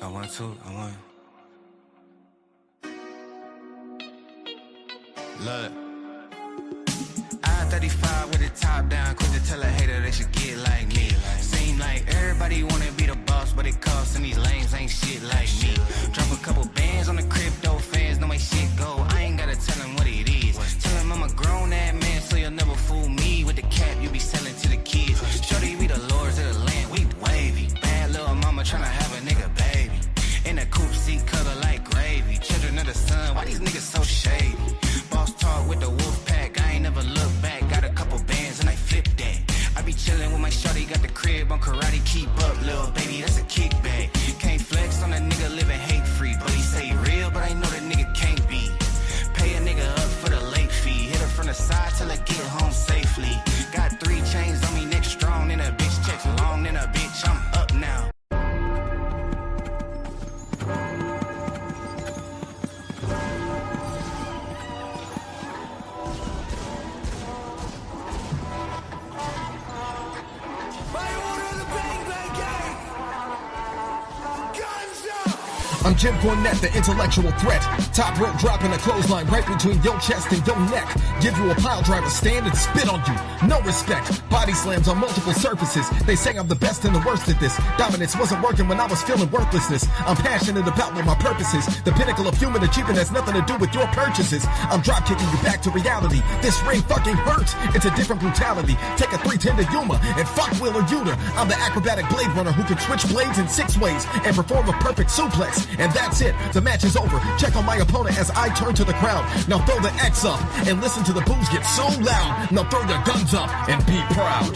I want to. Look. I-35 with the top down, quick to tell a hater they should get like me. Seem like everybody wanna be the boss, but it costs and these lames ain't shit like me. Drop a couple bands on the crypto fans, know my shit go. I ain't gotta tell them what it is. Tell them I'm a grown ass man, so you'll never fool me with the cap you be selling to the kids. Shorty, we the lords of the land, we wavy. Bad little mama tryna have a nigga baby. In a coupe seat color like gravy. Children of the sun, why these niggas so shady? Boss talk with the wolf pack, I ain't never look back. Got a couple bands and I flip that. I be chillin' with my shorty, got the crib on karate. Keep up, little baby, that's a kickback. Can't flex on a nigga living hate free. But he say real, but I know that nigga can't be. Pay a nigga up for the late fee. Hit her from the side till I get home safely. Got 3 chains on me, neck strong, and a bitch checks long, and a bitch, I'm up now. I'm Jim Cornette, the intellectual threat. Top rope dropping a clothesline right between your chest and your neck. Give you a pile driver stand and spit on you. No respect. Body slams on multiple surfaces. They say I'm the best and the worst at this. Dominance wasn't working when I was feeling worthlessness. I'm passionate about what my purpose is. The pinnacle of human achievement has nothing to do with your purchases. I'm drop kicking you back to reality. This ring fucking hurts. It's a different brutality. Take a 310 to Yuma and fuck Wheeler Yuta. I'm the acrobatic blade runner who can switch blades in 6 ways and perform a perfect suplex. And that's it. The match is over. Check on my opponent as I turn to the crowd. Now throw the X up and listen to the boos get so loud. Now throw your guns up and be proud.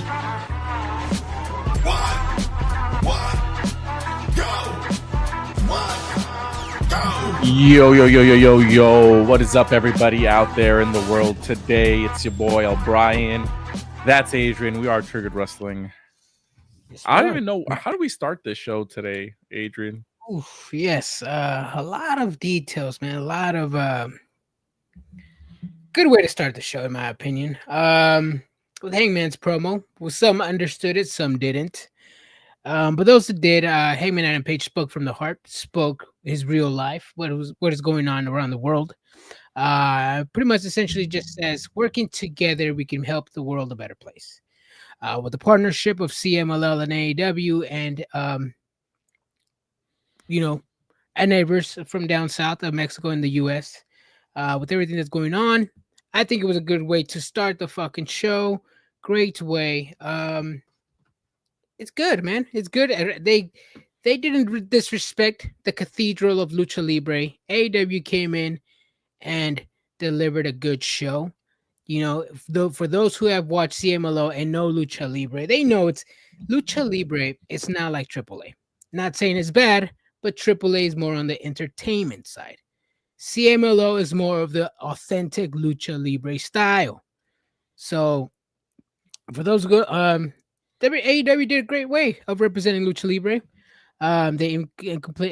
Yo. What is up, everybody out there in the world today? It's your boy, O'Brien. That's Adrian. We are Triggered Wrestling. I don't even know. How do we start this show today, Adrian? Oof, yes, a lot of details, man. A lot of good way to start the show, in my opinion. With Hangman's promo, well, some understood it, some didn't. But those that did, Hangman Adam Page spoke from the heart, spoke his real life, what is going on around the world. Pretty much, essentially, just says working together, we can help the world a better place. With the partnership of CMLL and AEW, and our neighbors from down south of Mexico and the U.S. With everything that's going on, I think it was a good way to start the fucking show. Great way. It's good, man. It's good. They didn't disrespect the cathedral of Lucha Libre. AEW came in and delivered a good show. For those who have watched CMLO and know Lucha Libre, they know it's Lucha Libre. It's not like AAA. Not saying it's bad, but AAA is more on the entertainment side. CMLO is more of the authentic Lucha Libre style. So, for those who go, AEW did a great way of representing Lucha Libre.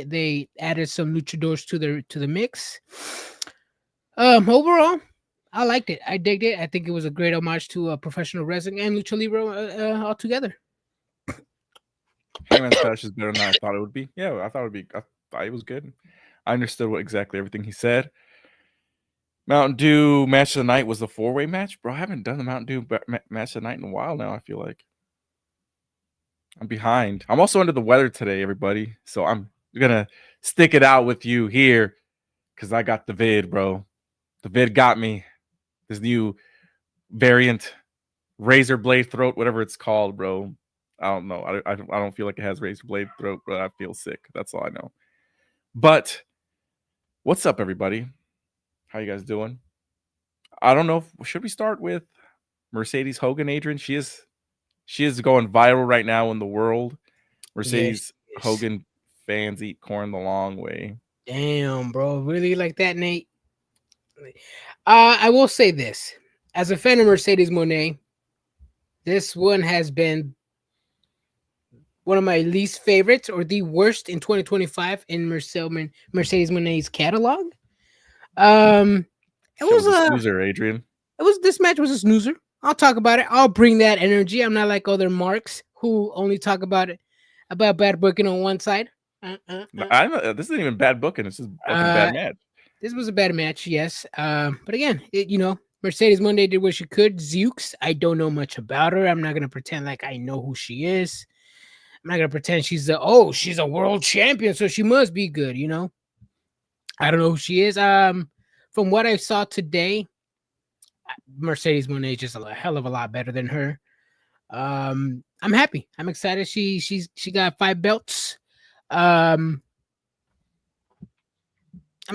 They added some luchadors to the mix. Overall, I liked it. I digged it. I think it was a great homage to professional wrestling and Lucha Libre all together. Hangman's Fetish is better than I thought it would be. Yeah, I thought it was good. I understood exactly everything he said. Mountain Dew match of the night was the 4-way match. Bro, I haven't done the Mountain Dew match of the night in a while now, I feel like. I'm behind. I'm also under the weather today, everybody. So I'm going to stick it out with you here because I got the vid, bro. The vid got me. This new variant, razor blade throat, whatever it's called, bro. I don't know. I don't feel like it has razor blade throat, but I feel sick. That's all I know. But what's up, everybody? How you guys doing? I don't know. Should we start with Mercedes Hogan, Adrian? She is going viral right now in the world. Mercedes Hogan fans eat corn the long way. Damn, bro. Really like that, Nate? I will say this. As a fan of Mercedes Moné, this one has been one of my least favorites or the worst in 2025 in Mercedes Moné's catalog. It was a snoozer, Adrian. This match was a snoozer. I'll talk about it. I'll bring that energy. I'm not like other marks who only talk about bad booking on one side. This isn't even bad booking. It's just fucking bad match. This was a bad match, yes. But again, Mercedes Monday did what she could. Zukes, I don't know much about her. I'm not gonna pretend like I know who she is. I'm not gonna pretend she's a world champion, so she must be good. I don't know who she is. From what I saw today, Mercedes Moné is just a hell of a lot better than her. I'm happy. I'm excited. She got 5 belts. I'm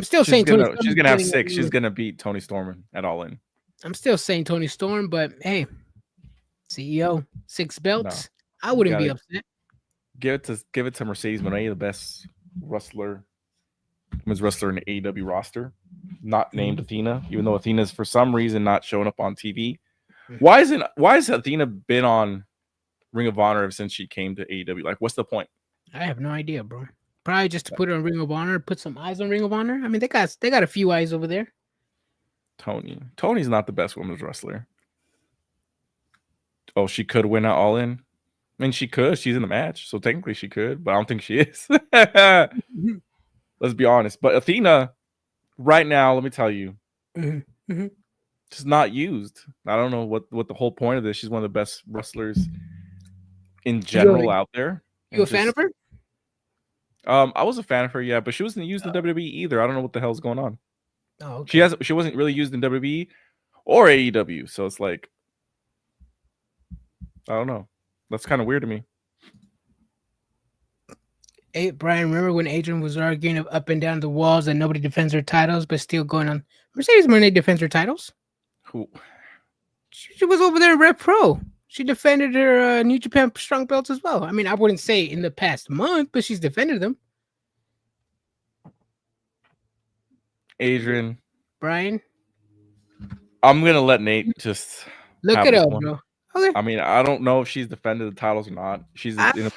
still saying she's gonna have 6. She's gonna beat Toni Storm at All In. I'm still saying Toni Storm, but hey, CEO 6 belts. No, I wouldn't be upset. Give it to Mercedes Moné, the best women's wrestler in the AEW roster, not named Athena, even though Athena's for some reason not showing up on TV. Why has Athena been on Ring of Honor ever since she came to AEW? Like, what's the point? I have no idea, bro. Probably just to put her on Ring of Honor, put some eyes on Ring of Honor. I mean, they got a few eyes over there. Tony's not the best women's wrestler. Oh, she could win at All In. I mean, she could. She's in the match, so technically she could, but I don't think she is. Let's be honest. But Athena, right now, let me tell you, she's not used. I don't know what the whole point of this. She's one of the best wrestlers in general out there. You a fan of her? I was a fan of her, yeah, but she wasn't used in WWE either. I don't know what the hell's going on. Oh, okay. She wasn't really used in WWE or AEW, so it's like, I don't know. That's kind of weird to me. Hey, Brian, remember when Adrian was arguing up and down the walls that nobody defends their titles, but still going on? Mercedes Moné defends her titles. Who? She was over there in Rev Pro. She defended her New Japan Strong belts as well. I mean, I wouldn't say in the past month, but she's defended them. Adrian. Brian. I'm going to let Nate just look it up, bro. Okay. I mean, I don't know if she's defended the titles or not. She's in a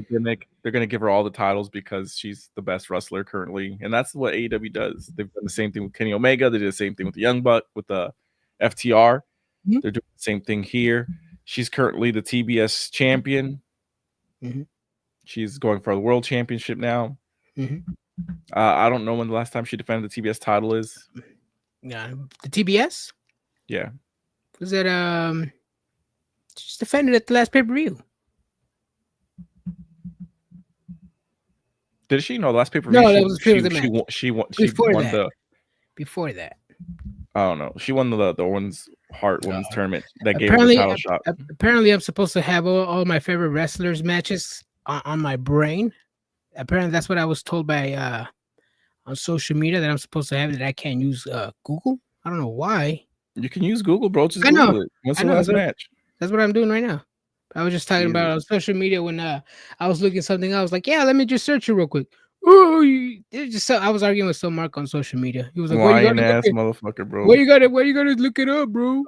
gimmick. They're going to give her all the titles because she's the best wrestler currently. And that's what AEW does. They've done the same thing with Kenny Omega. They did the same thing with the Young Buck, with the FTR. Mm-hmm. They're doing the same thing here. She's currently the TBS champion. Mm-hmm. She's going for the world championship now. Mm-hmm. I don't know when the last time she defended the TBS title is. Yeah, the TBS? Yeah. Was it she's defended at the last pay-per-view. Did she? No, the last pay-per-view. No, that was she won Before that. I don't know. She won the Owens Hart Women's Tournament that gave her the title shot. Apparently, I'm supposed to have all my favorite wrestlers matches on my brain. Apparently, that's what I was told by on social media that I'm supposed to have, that I can't use Google. I don't know why. You can use Google, bro. Just Google it. What's the last match? That's what I'm doing right now. I was just talking about on social media when I was looking something. I was like, yeah, let me just search it real quick. Oh, I was arguing with some Mark on social media. He was like, lying ass motherfucker, bro. Where you gotta look it up, bro?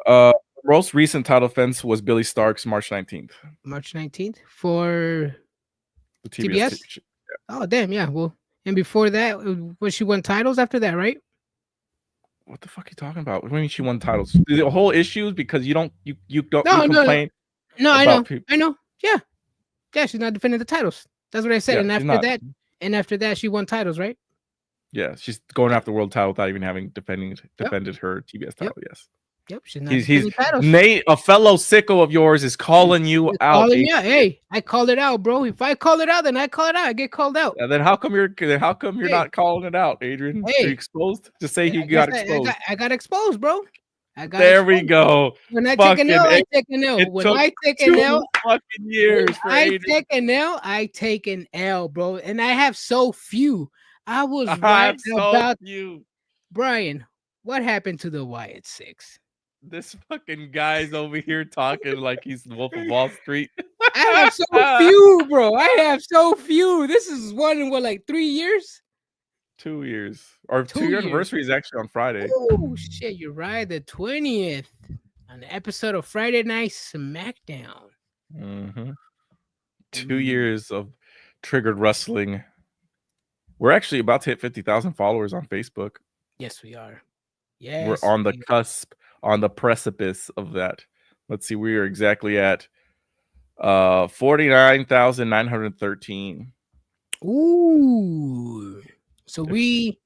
Most recent title defense was Billy Stark's March 19th. March 19th for the TBS. Yeah. Oh, damn, yeah. Well, and before that, she won titles after that, right? What the fuck are you talking about? What do you mean she won titles? The whole issue is because you complain. No, I know. Yeah. Yeah, she's not defending the titles. That's what I said. Yeah, and after that, she won titles, right? Yeah, she's going after the world title without even having defended her TBS title. Yep. Yes. Yep, she's not defending titles. Nate, a fellow sicko of yours, is calling you out. Hey, I called it out, bro. If I call it out, then I call it out. I get called out. And then how come you're not calling it out, Adrian? Hey, are you exposed? Just say you got exposed. I got exposed, bro. We go. When I take an L, I take an L. When I take an L, fucking years. I take an L, I take an L, bro. And I have so few. I was right about you, Brian. What happened to the Wyatt Six? This fucking guy's over here talking like he's the Wolf of Wall Street. I have so few, bro. I have so few. This is one in like 3 years? 2 years. Our 2-year anniversary is actually on Friday. Oh, shit. You're right. The 20th. An episode of Friday Night SmackDown. Mm-hmm. 2 years of Triggered Wrestling. We're actually about to hit 50,000 followers on Facebook. Yes, we are. Yes, we're on the cusp, on the precipice of that. Let's see, we are exactly at 49,913. Ooh. So we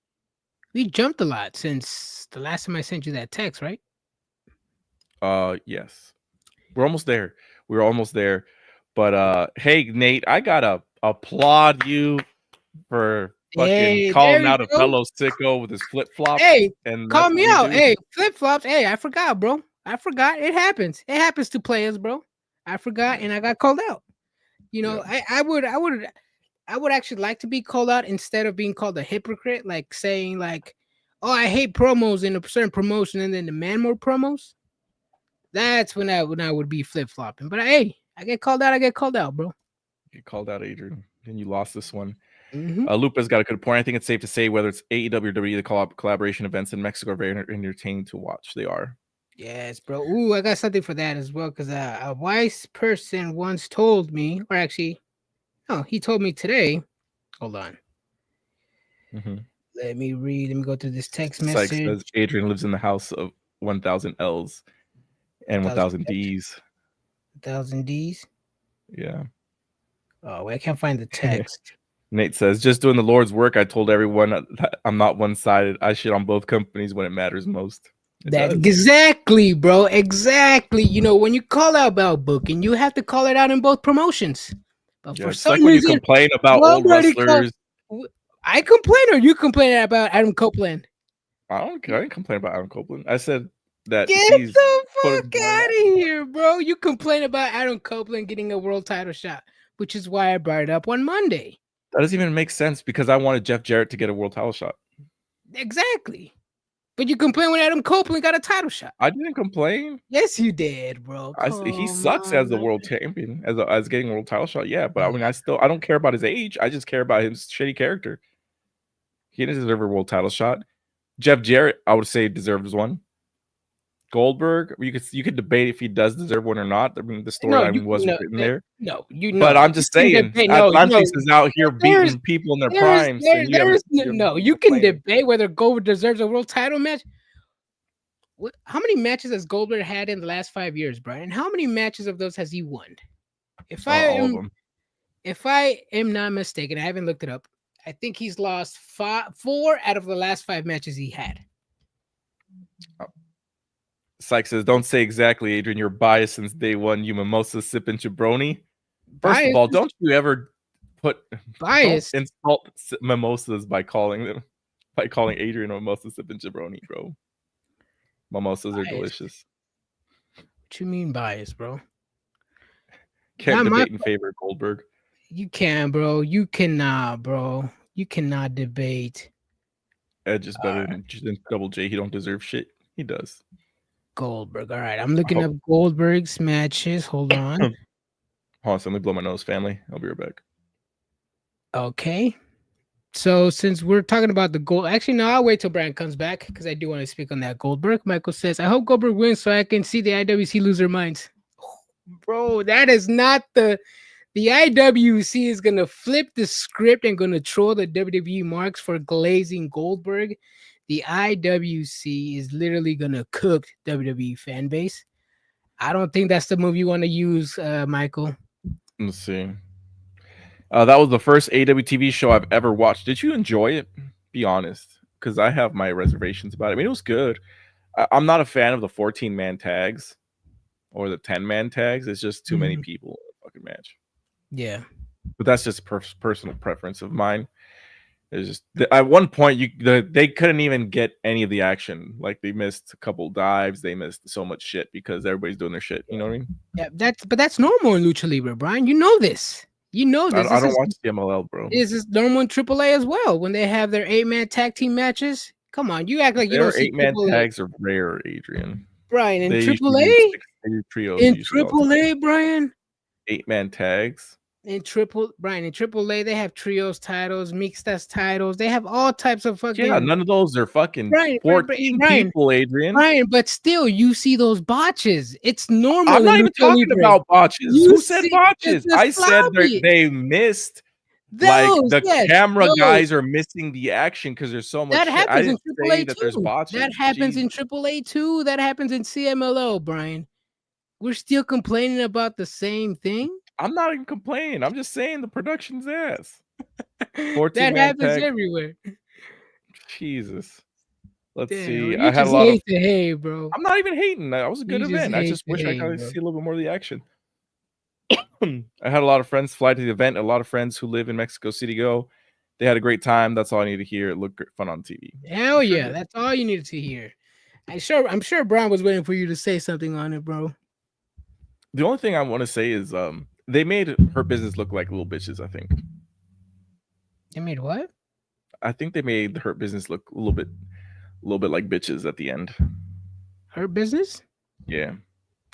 jumped a lot since the last time I sent you that text, right? Yes. We're almost there. We're almost there. But hey, Nate, I gotta applaud you for fucking Hey, there calling we out a go. fellow sicko with his flip flops, Hey, and call that's me what we out. do. Hey, flip flops. Hey, I forgot, bro. I forgot. It happens. It happens to players, bro. I forgot, and I got called out. You know, Yeah. I would actually like to be called out instead of being called a hypocrite, like saying like, "Oh, I hate promos in a certain promotion," and then demand more promos. That's when I would be flip flopping. But hey, I get called out. I get called out, bro. You called out Adrian, and you lost this one. Mm-hmm. Lupa's got a good point. I think it's safe to say whether it's AEW or WWE, the collaboration events in Mexico are very entertaining to watch. They are. Yes, bro. Ooh, I got something for that as well. Because a wise person once told me, or actually, oh, he told me today. Hold on. Mm-hmm. Let me read. Let me go through this text Sykes message. says Adrian lives in the house of 1,000 L's and 1,000 D's. 1,000 D's. Yeah. Oh, wait, I can't find the text. Nate says, just doing the Lord's work. I told everyone that I'm not one-sided. I shit on both companies when it matters most. That exactly, bro. Exactly. You know, when you call out about booking, you have to call it out in both promotions. But Yeah, for it's some like when you reason, complain about old wrestlers. I complain, or you complain about Adam Copeland? I didn't complain about Adam Copeland. I said that Get he's the putting fuck more out of here, bro. You complain about Adam Copeland getting a world title shot, which is why I brought it up on Monday. That doesn't even make sense because I wanted Jeff Jarrett to get a world title shot. Exactly. But you complain when Adam Copeland got a title shot. I didn't complain. Yes, you did, bro. He sucks as the world champion, as getting a world title shot. Yeah, but I mean, I don't care about his age. I just care about his shitty character. He didn't deserve a world title shot. Jeff Jarrett, I would say, deserves one. Goldberg, you could debate if he does deserve one or not. I mean, the storyline wasn't written there. But I'm just saying, Atlantis is out here beating people in their primes. You can debate whether Goldberg deserves a world title match. How many matches has Goldberg had in the last 5 years, Brian? How many matches of those has he won? All of them. If I am not mistaken, I haven't looked it up. I think he's lost 4 out of the last 5 matches he had. Sykes says, don't say exactly, Adrian. You're biased since day one. You mimosa sipping jabroni. First of all, don't you ever insult mimosas by calling Adrian a mimosa sipping jabroni, bro. Mimosas are delicious. What you mean biased, bro? Can't debate in favor of Goldberg. You can, bro. You cannot, bro. You cannot debate. Edge is better than Double J. He don't deserve shit. He does. Goldberg. All right, I'm looking up Goldberg's matches. Hold on. Hold on, let me blow my nose, family. I'll be right back. Okay. So since we're talking about the gold, actually, no, I'll wait till Brian comes back because I do want to speak on that Goldberg. Michael says, I hope Goldberg wins so I can see the IWC lose their minds. Oh, bro, that is not the IWC is going to flip the script and going to troll the WWE marks for glazing Goldberg. The IWC is literally going to cook WWE fan base. I don't think that's the move you want to use, Michael. Let's see. That was the first AEW TV show I've ever watched. Did you enjoy it? Be honest, because I have my reservations about it. I mean, it was good. I'm not a fan of the 14-man tags or the 10-man tags. It's just too many people in a fucking match. Yeah. But that's just personal preference of mine. It's just at one point they couldn't even get any of the action. Like they missed a couple dives, they missed so much shit because everybody's doing their shit. You know what I mean? Yeah, that's normal in Lucha Libre, Brian. You know this. You know this. I don't watch the MLL, bro. This is normal in AAA as well. When they have their 8-man tag team matches. Come on, you act like you don't see 8-man tags are rare, Adrian. Brian, in AAA, Brian, 8-man tags. In AAA, they have trios titles, mixtas titles. They have all types of fucking. Yeah, none of those are fucking 14 people, Adrian. Brian, but still, you see those botches. It's normal. I'm not even talking about botches. Who said botches? I said they missed. The camera guys are missing the action because there's so much. That happens in AAA that there's botches. That happens in AAA too. That happens in CMLL, Brian. We're still complaining about the same thing. I'm not even complaining. I'm just saying the production's ass. That 14-man happens tag. everywhere. Jesus. Let's Damn, see. you I had a just lot of. hate to hate, bro. I'm not even hating. That was a good You just event. I hate just to wish I hate, could bro. see a little bit more of the action. I had a lot of friends fly to the event. A lot of friends who live in Mexico City go. They had a great time. That's all I need to hear. It looked fun on TV. Hell Sure yeah, did. that's all you needed to hear. I'm sure Brian was waiting for you to say something on it, bro. The only thing I want to say is they made her business look like little bitches, I think. They made what? I think they made her business look a little bit like bitches at the end. Her business? Yeah.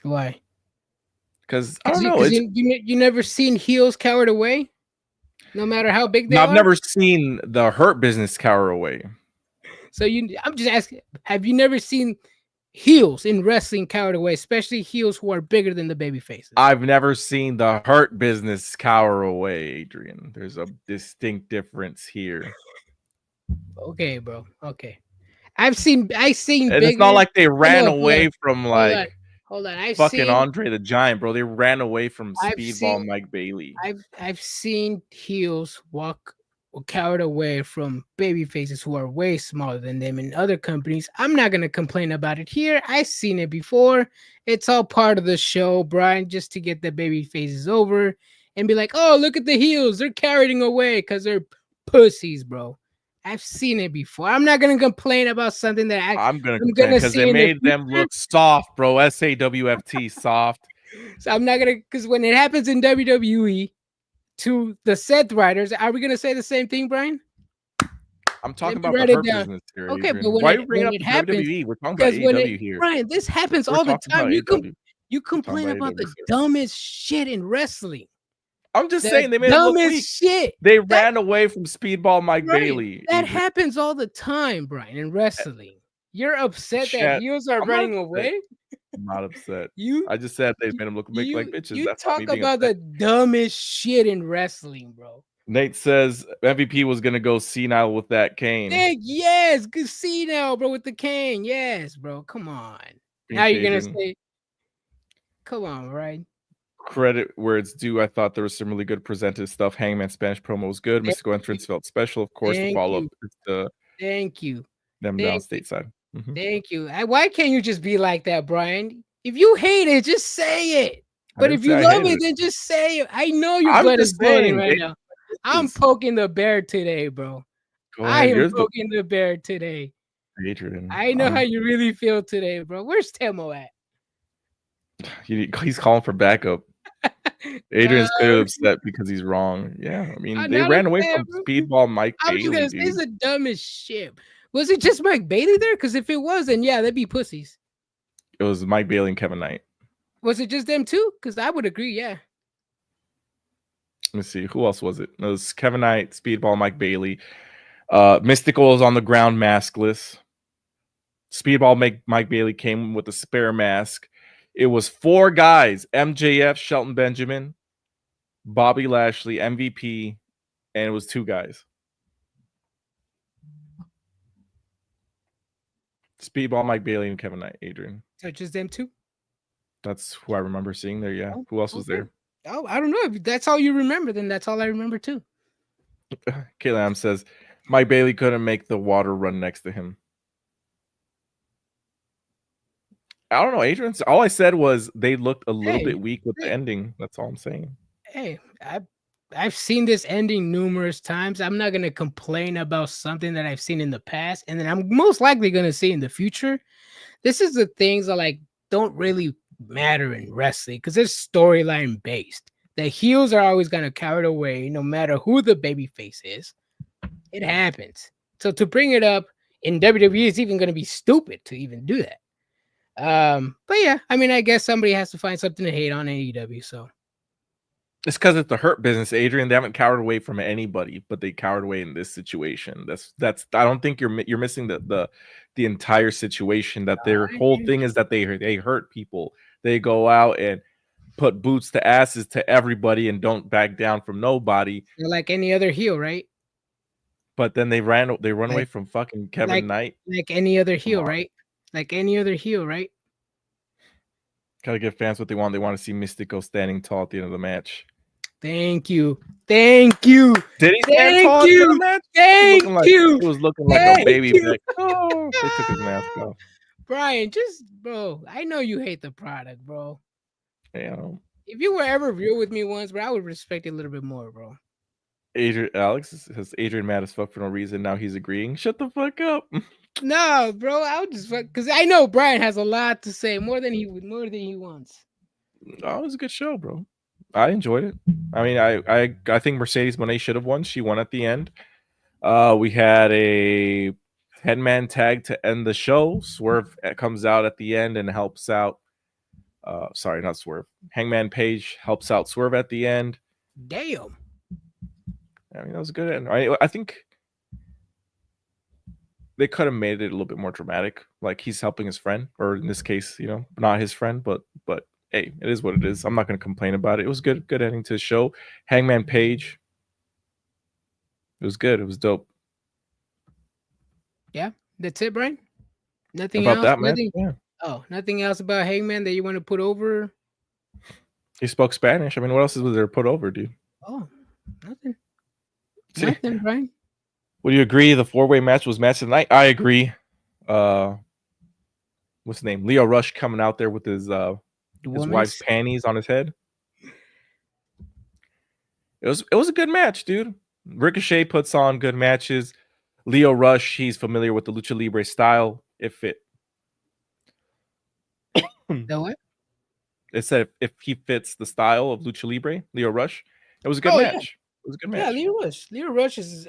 Why? Because I don't know. Because you never seen heels cowered away, no matter how big they I've are. never seen the Hurt Business cower away. So I'm just asking, have you never seen heels in wrestling cowered away, especially heels who are bigger than the baby faces? I've never seen the Hurt Business cower away, Adrian. There's a distinct difference here. Okay, bro. Okay. I've seen And bigger. it's not like they ran No, away from like hold on. fucking Andre the Giant, bro. They ran away from I've Speedball seen Mike Bailey. I've seen heels walk or cowered away from baby faces who are way smaller than them in other companies. I'm not gonna complain about it here. I've seen it before. It's all part of the show, Brian, just to get the baby faces over and be like, oh, look at the heels. They're carrying away because they're pussies, bro. I've seen it before. I'm not gonna complain about something that I'm gonna complain because they made them look soft, bro. SAWFT soft. So I'm not gonna, because when it happens in WWE to the Seth Riders, are we gonna say the same thing, Brian? I'm talking about the Hurt Business here. Okay, Adrian. but why are you bringing up happens, WWE? We're talking about AEW here. Brian, this happens all the time. You complain about the sir. dumbest shit in wrestling. I'm just saying they made it look weak. Shit. They ran away from Speedball Mike Bailey. That happens all the time, Brian, in wrestling. You're upset that heels are running away? I'm not upset. You I just said they made them look like bitches. You That's talk about the dumbest shit in wrestling, bro. Nate says MVP was gonna go senile with that cane. Yes, good senile, bro, with the cane. Yes, bro. Come on. Now you're gonna say, come on, right? Credit where it's due. I thought there was some really good presented stuff. Hangman Spanish promo was good. Mystical entrance felt special. Of course, the follow up is the thank you. Them down stateside. Mm-hmm. Thank you. Why can't you just be like that, Brian? If you hate it, just say it. But if you love it, then just say it. I know your blood is boiling right now. I'm poking the bear today, bro. I am poking the bear today. Adrian. I know how you really feel today, bro. Where's Temo at? He's calling for backup. Adrian's clearly upset because he's wrong. Yeah, I mean, they ran away from Speedball Mike Bailey. I was gonna say, it's the dumbest shit. Was it just Mike Bailey there? Because if it was, then yeah, that'd be pussies. It was Mike Bailey and Kevin Knight. Was it just them two? Because I would agree, yeah. Let me see. Who else was it? It was Kevin Knight, Speedball, Mike Bailey. Mystical is on the ground maskless. Speedball Mike Bailey came with a spare mask. It was 4 guys: MJF, Shelton Benjamin, Bobby Lashley, MVP, and it was 2 guys. Speedball, Mike Bailey, and Kevin Knight, Adrian. So just them 2? That's who I remember seeing there, yeah. Oh, who else was there? Oh, I don't know. If that's all you remember, then that's all I remember too. Kaylam says, Mike Bailey couldn't make the water run next to him. I don't know, Adrian. All I said was they looked a little bit weak with the ending. That's all I'm saying. Hey, I've seen this ending numerous times. I'm not going to complain about something that I've seen in the past and then I'm most likely going to see in the future. This is the things that don't really matter in wrestling because it's storyline based. The heels are always going to carry it away no matter who the baby face is. It happens. So to bring it up in WWE is even going to be stupid to even do that. But yeah, I mean, I guess somebody has to find something to hate on AEW. So it's because it's the Hurt Business, Adrian. They haven't cowered away from anybody, but they cowered away in this situation. That's. I don't think you're missing the entire situation. That their whole thing is that they hurt people. They go out and put boots to asses to everybody and don't back down from nobody. They're like any other heel, right? But then they run away from fucking Kevin Knight. Like any other heel, right? Like any other heel, right? Gotta give fans what they want. They want to see Mystico standing tall at the end of the match. Thank you. Thank you. Did he stand Thank tall you. for the match? Thank you. It was looking like a Thank baby you. back. Oh, they took his mask off. Brian, just bro, I know you hate the product, bro. Damn. If you were ever real with me once, bro, I would respect it a little bit more, bro. Alex has Adrian mad as fuck for no reason. Now he's agreeing. Shut the fuck up. No, bro, I would just because I know Brian has a lot to say, more than he wants. Oh, it was a good show, bro. I enjoyed it. I mean, I think Mercedes Moné should have won. She won at the end. We had a 10-man tag to end the show. Swerve comes out at the end and helps out. Sorry, not Swerve. Hangman Page helps out Swerve at the end. Damn. I mean, that was good. I think they could have made it a little bit more dramatic. Like he's helping his friend, or in this case, not his friend, but hey, it is what it is. I'm not going to complain about it. It was good ending to the show. Hangman Page. It was good. It was dope. Yeah, that's it, Brian. Nothing About else. that, man. Nothing. Yeah. Oh, nothing else about Hangman that you want to put over? He spoke Spanish. I mean, what else was there to put over, dude? Oh, nothing. Nothing, Brian. Would you agree the 4-way match was match of the night? I agree. What's his name? Leo Rush coming out there with his wife's panties on his head. It was a good match, dude. Ricochet puts on good matches. Leo Rush, he's familiar with the Lucha Libre style. It fit. The what? It said if he fits the style of Lucha Libre, Leo Rush. It was a good match. Yeah. It was a good match. Yeah, Leo Rush. Leo Rush has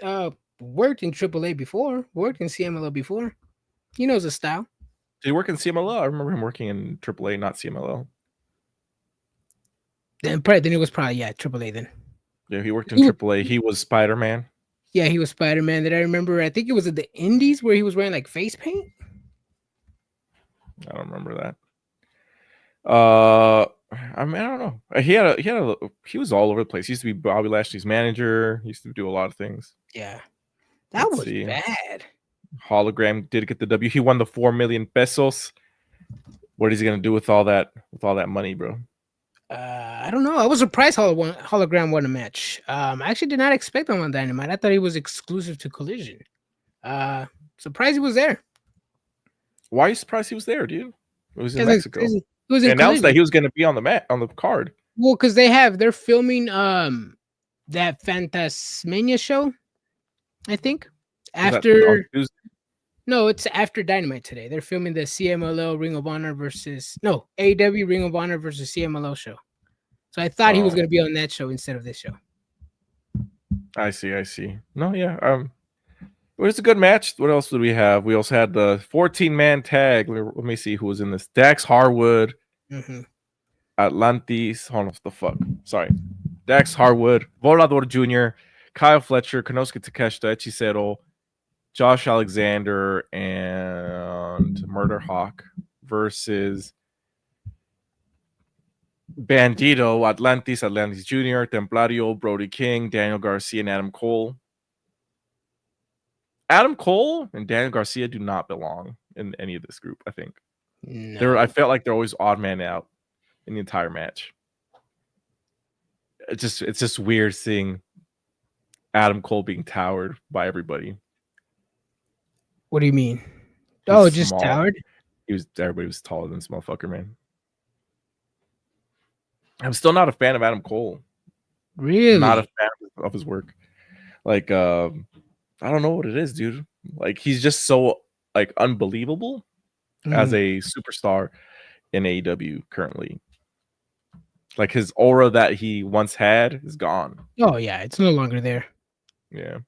worked in AAA before, worked in CMLL before. He knows the style. Did he work in CMLL? I remember him working in AAA, not CMLL. Then it was probably AAA then. Yeah, he worked in AAA. He was Spider-Man. Yeah, he was Spider-Man. That I remember. I think it was at the Indies where he was wearing like face paint. I don't remember that. I mean, I don't know. He was all over the place. He used to be Bobby Lashley's manager. He used to do a lot of things. Yeah, that was bad. Hologram did get the W. He won the 4 million pesos. What is he gonna do with all that money, bro? I don't know. I was surprised Hologram won a match. I actually did not expect him on Dynamite. I thought he was exclusive to Collision. Surprised he was there. Why are you surprised he was there, dude? It was in Mexico. He was in announced Collision. that he was going to be on the card. Well, because they're filming that Fantasmania show, I think. No, it's after Dynamite today. They're filming the CMLL Ring of Honor AEW Ring of Honor versus CMLL show. So I thought he was going to be on that show instead of this show. I see. No, yeah. It was a good match. What else did we have? We also had the 14-man tag. Let me see who was in this. Dax Harwood, Atlantis. Hold on, what the fuck? Sorry. Dax Harwood, Volador Jr., Kyle Fletcher, Konosuke Takeshita, Hechicero, Josh Alexander, and Murder Hawk versus Bandito, Atlantis Jr., Templario, Brody King, Daniel Garcia, and Adam Cole. Adam Cole and Daniel Garcia do not belong in any of this group, I think. No. I felt like they're always odd man out in the entire match. It's just weird seeing Adam Cole being towered by everybody. What do you mean? Just small. Towered? Everybody was taller than this motherfucker, man. I'm still not a fan of Adam Cole. Really? Not a fan of his work. Like, I don't know what it is, dude. Like, he's just so like unbelievable as a superstar in AEW currently. Like, his aura that he once had is gone. Oh yeah, it's no longer there. Yeah,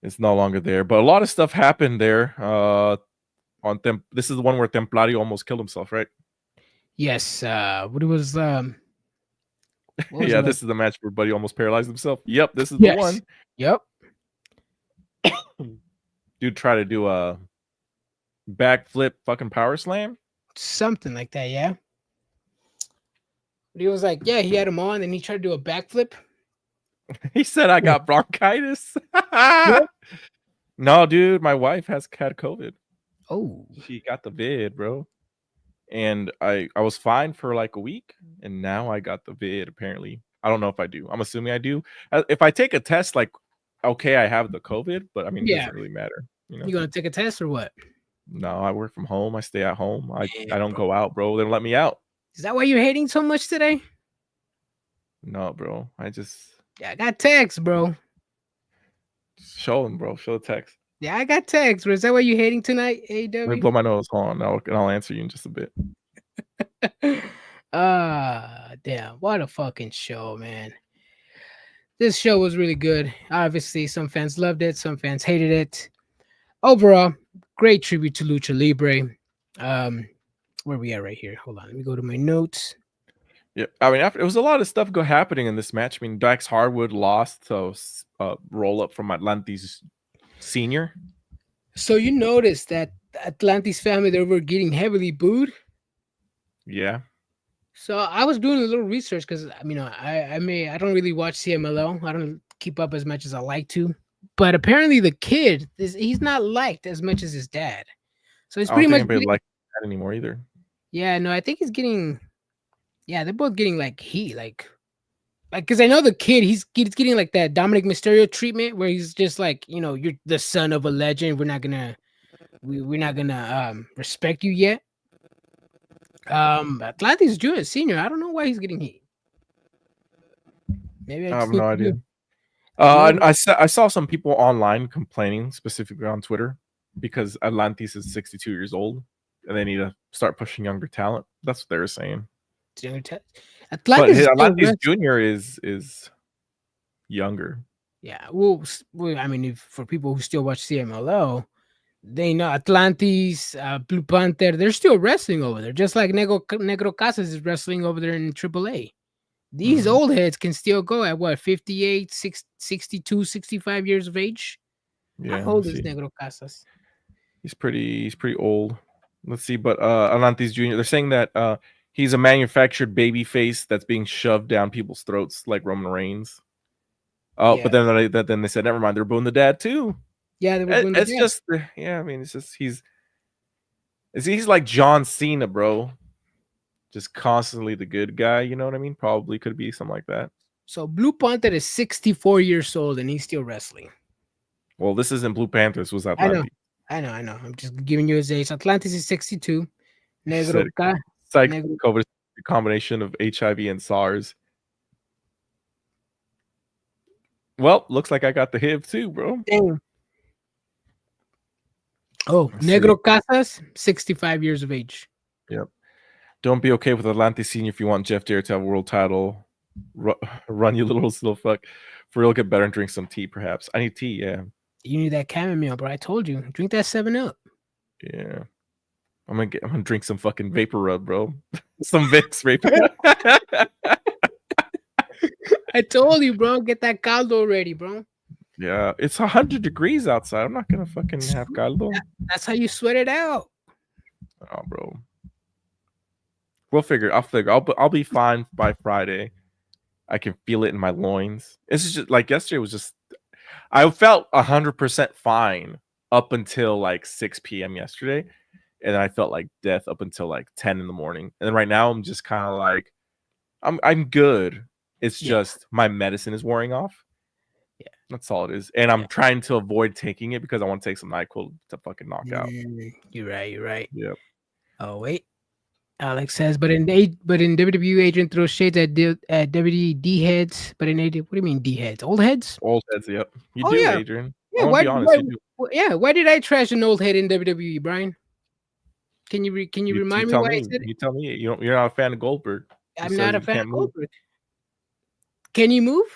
it's no longer there. But a lot of stuff happened there. This is the one where Templario almost killed himself, right? Yes. What was yeah, this is the match where Buddy almost paralyzed himself. Yep, this is the one. Yep. Dude tried to do a backflip fucking power slam. Something like that, yeah. But he was like, he had him on and he tried to do a backflip. He said, I got bronchitis. No, dude, my wife has had COVID. Oh. She got the vid, bro. And I was fine for like a week, and now I got the vid, apparently. I don't know if I do. I'm assuming I do. If I take a test, like, okay, I have the COVID, but I mean, it Yeah. doesn't really matter. You know? You gonna take a test or what? No, I work from home. I stay at home. I Yeah, don't bro. go out, bro. They don't let me out. Is that why you're hating so much today? No, bro. I just Yeah, I got text, bro. show them, bro. Show the text. Yeah, I got text. Bro. Is that why you hating tonight, Let me AEW? blow my nose. Hold on. I'll answer you in just a bit. Damn. What a fucking show, man. This show was really good. Obviously, some fans loved it, some fans hated it. Overall, great tribute to Lucha Libre. Where we at right here? Hold on, let me go to my notes. Yeah, I mean, it was a lot of stuff happening in this match. I mean, Dax Harwood lost to roll up from Atlantis Senior. So you noticed that Atlantis family, they were getting heavily booed. Yeah. So I was doing a little research because I don't really watch CMLL. I don't keep up as much as I like to. But apparently the kid he's not liked as much as his dad. So he's pretty much anybody like that anymore either. Yeah, no, I think he's getting. Yeah, they're both getting like heat, like because I know the kid, he's getting like that Dominic Mysterio treatment where he's just like, you're the son of a legend. We're not gonna respect you yet. Atlantis Jr. Senior, I don't know why he's getting heat. Maybe I have no idea. I saw some people online complaining, specifically on Twitter, because Atlantis is 62 years old and they need to start pushing younger talent. That's what they were saying. Atlantis Jr. is younger. Yeah, well, I mean, for people who still watch CMLL, they know Atlantis, Blue Panther, they're still wrestling over there, just like Negro Casas is wrestling over there in AAA. These old heads can still go at what, 58, 62, 65 years of age? Yeah, How old is Negro Casas? He's pretty old. Let's see, but Atlantis Jr., they're saying that he's a manufactured baby face that's being shoved down people's throats like Roman Reigns. Oh, yeah. But then they said, never mind, they're booing the dad too. Yeah, they were booing the dad. Just, I mean, it's just he's like John Cena, bro. Just constantly the good guy, you know what I mean? Probably could be something like that. So Blue Panther is 64 years old and he's still wrestling. Well, this isn't Blue Panther. This was Atlantis. I know. I'm just giving you his age. Atlantis is 62. Negro COVID, a combination of HIV and SARS. Well, looks like I got the HIV too, bro. Damn. Oh, Negro Casas, 65 years of age. Yep. Don't be okay with Atlantis Senior if you want Jeff Jarrett to have a world title. Run, you little fuck. For real, get better and drink some tea, perhaps. I need tea, yeah. You need that chamomile, bro. I told you. Drink that 7-Up. Yeah. I'm gonna drink some fucking Vapor Rub, bro. Some Vicks Vapor Rub. I told you, bro. Get that caldo ready, bro. Yeah, it's 100 degrees outside. I'm not gonna fucking have caldo. That's how you sweat it out. Oh, bro. We'll figure. I'll be fine by Friday. I can feel it in my loins. It's just like yesterday was just. I felt 100% fine up until like 6 p.m. yesterday, and I felt like death up until like 10 in the morning. And then right now I'm just kind of like, I'm good. It's just my medicine is wearing off. Yeah, that's all it is. And I'm trying to avoid taking it because I want to take some NyQuil to fucking knock out. You're right. Yep. Oh wait. Alex says, but in WWE, Adrian throws shades at WD heads. But in AEW, what do you mean D heads? Old heads? Old heads, yep. You do, Adrian. Yeah, why did I trash an old head in WWE, Brian? Can you remind me why I said it? You tell me. You're not a fan of Goldberg. I'm not a fan of Goldberg. Can you move?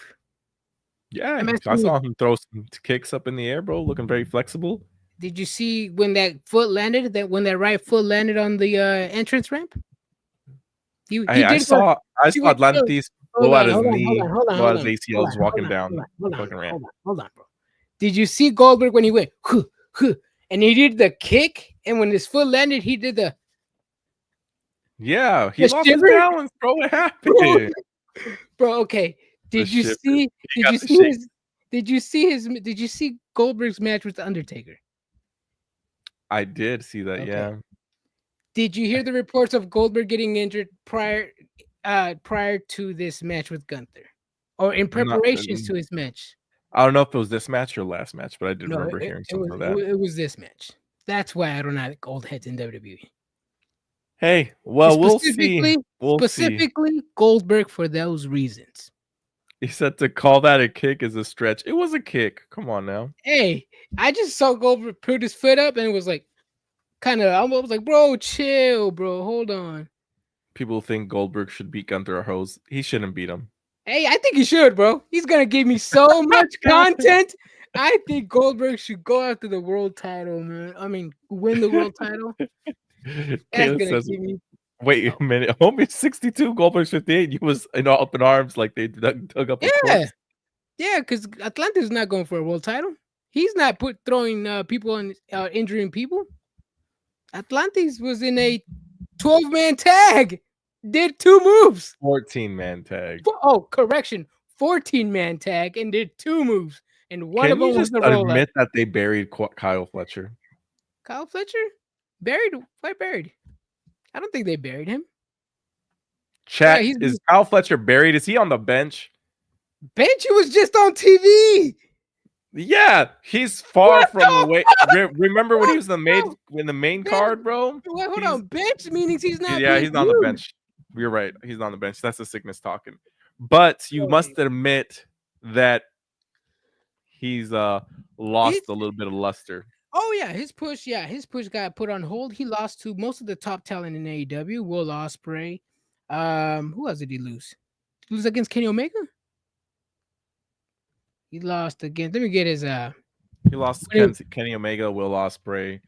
Yeah, I saw him throw some kicks up in the air, bro, looking very flexible. Did you see when that foot landed? When that right foot landed on the entrance ramp? I saw Atlantis blow out his knee, blow out his ACLs walking down the fucking ramp. Hold on, bro. Did you see Goldberg when he went, and he did the kick, and when his foot landed, he did the. Yeah, he lost his balance, bro. What happened? Bro, okay. Did you see Goldberg's match with the Undertaker? I did see that, okay. Yeah. Did you hear the reports of Goldberg getting injured prior to this match with Gunther? or in preparations to his match. I don't know if it was this match or last match, but I did No, remember hearing something of that. It was this match. That's why I don't like old heads in WWE. Hey, well, we'll see. Specifically, Goldberg for those reasons. He said to call that a kick is a stretch. It was a kick. Come on now. Hey, I just saw Goldberg put his foot up and it was like, I was like, bro, chill, bro. Hold on. People think Goldberg should beat Gunther Rose. He shouldn't beat him. Hey, I think he should, bro. He's going to give me so much content. I think Goldberg should go after the world title, man. I mean, win the world title. Caleb says, wait a minute. Homie 62, Goldberg's 58. You was up in arms like they dug up a corpse. Yeah, because Atlanta's not going for a world title. He's not throwing people and injuring people. Atlantis was in a 12-man tag. Did 2 moves. 14-man tag. Oh, correction. 14-man tag and did 2 moves. And one of them was the roll-up. Admit that they buried Kyle Fletcher. Kyle Fletcher? Buried? Why buried? I don't think they buried him. Chat, is Kyle Fletcher buried? Is he on the bench? Bench? He was just on TV. Yeah, he's far from the way. Remember when he was in the main card, bro? Wait, hold on. Bench meaning he's not. Yeah, he's on the bench. You're right. He's on the bench. That's the sickness talking. But you must admit that he's lost a little bit of luster. Oh yeah, his push got put on hold. He lost to most of the top talent in AEW. Will Ospreay. Who else did he lose? Did he lose against Kenny Omega? He lost again. Let me get his He lost to Kenny Omega, Will Ospreay.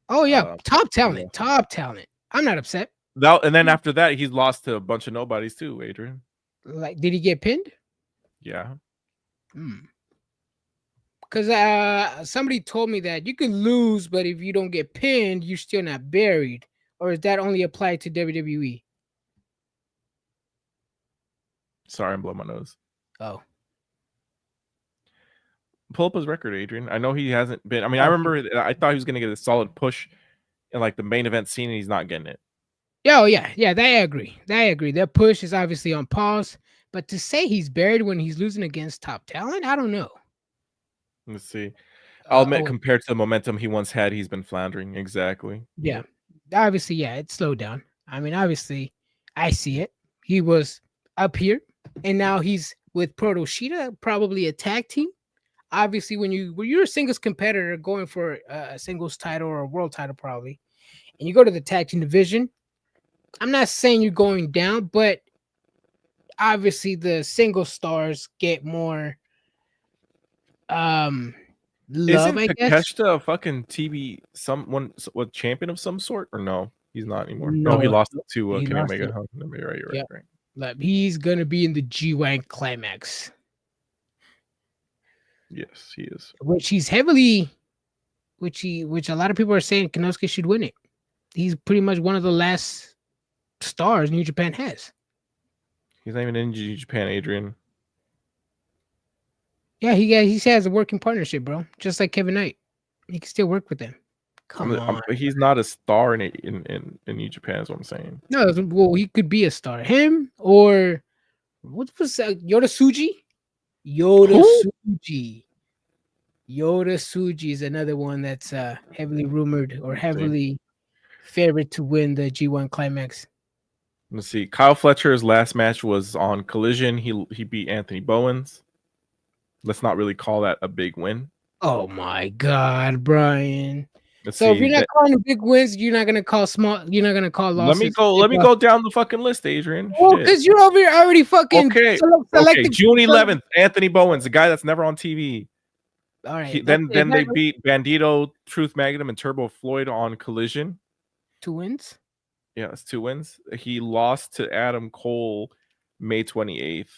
Oh yeah, top talent. Top talent. I'm not upset. And then after that, he's lost to a bunch of nobodies too, Adrian. Like, did he get pinned? Yeah. Because somebody told me that you can lose, but if you don't get pinned, you're still not buried. Or is that only applied to WWE? Sorry, I'm blowing my nose. Oh. Pull up his record, Adrian. I know he hasn't been. I mean, I remember I thought he was going to get a solid push in like the main event scene, and he's not getting it. Oh, yeah. I agree. Their push is obviously on pause. But to say he's buried when he's losing against top talent, I don't know. Let's see. I'll admit, compared to the momentum he once had, he's been floundering. Exactly. Yeah. Obviously, yeah, it slowed down. I mean, obviously, I see it. He was up here, and now he's with Proto Shida, probably a tag team. Obviously, when you're a singles competitor going for a singles title or a world title, probably, and you go to the tag team division, I'm not saying you're going down, but obviously the single stars get more love. Isn't I guess. Takeshita a fucking champion of some sort, or no? He's not anymore. No, he lost to Kenny Omega. You're right. Like, he's gonna be in the G1 Climax. Yes, he is. Which he's heavily, which a lot of people are saying Konosuke should win it. He's pretty much one of the last stars New Japan has. He's not even in New Japan, Adrian. Yeah, he has a working partnership, bro. Just like Kevin Knight, he can still work with them. Come on, but he's not a star in New Japan. Is what I'm saying. No, well, he could be a star. Him or what was Yoda Tsuji? Yoda Tsuji is another one that's heavily rumored or heavily favored to win the G1 Climax. Let's see. Kyle Fletcher's last match was on Collision. He beat Anthony Bowens. Let's not really call that a big win. Oh my God, Brian. If you're not calling big wins, you're not gonna call small. You're not gonna call losses. Let me go down the fucking list, Adrian. Well, because you're over here already fucking. Okay. June 11th, Anthony Bowens, the guy that's never on TV. All right. Then they beat Bandito, Truth Magnum, and Turbo Floyd on Collision. 2 wins. Yeah, that's 2 wins. He lost to Adam Cole May 28th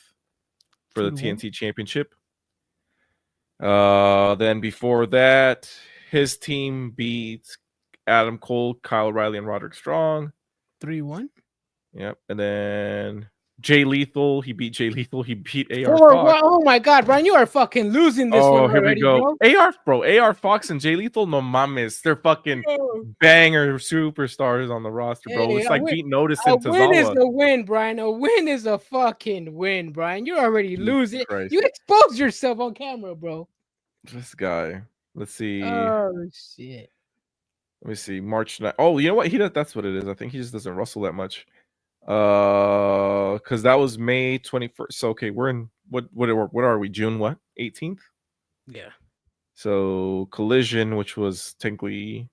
for the TNT Championship. Then before that, his team beat Adam Cole, Kyle O'Reilly, and Roderick Strong. 3-1. Yep. And then Jay Lethal. He beat Jay Lethal. He beat AR For Fox. what? Oh my God, Brian, you are fucking losing this one Here we already, go. bro. AR Fox and Jay Lethal. No mames, they're fucking banger superstars on the roster, bro. Hey, It's like beating Otis a and win is Tozawa. a win, Brian. A win is a fucking win, Brian. You're already Jesus losing. Christ. You exposed yourself on camera, bro. This guy. Let's see. Oh shit. Let me see. March 9th. Oh, you know what? That's what it is. I think he just doesn't wrestle that much. Because that was May 21st. So okay, we're in what are we? June what? 18th? Yeah. So Collision, which was technically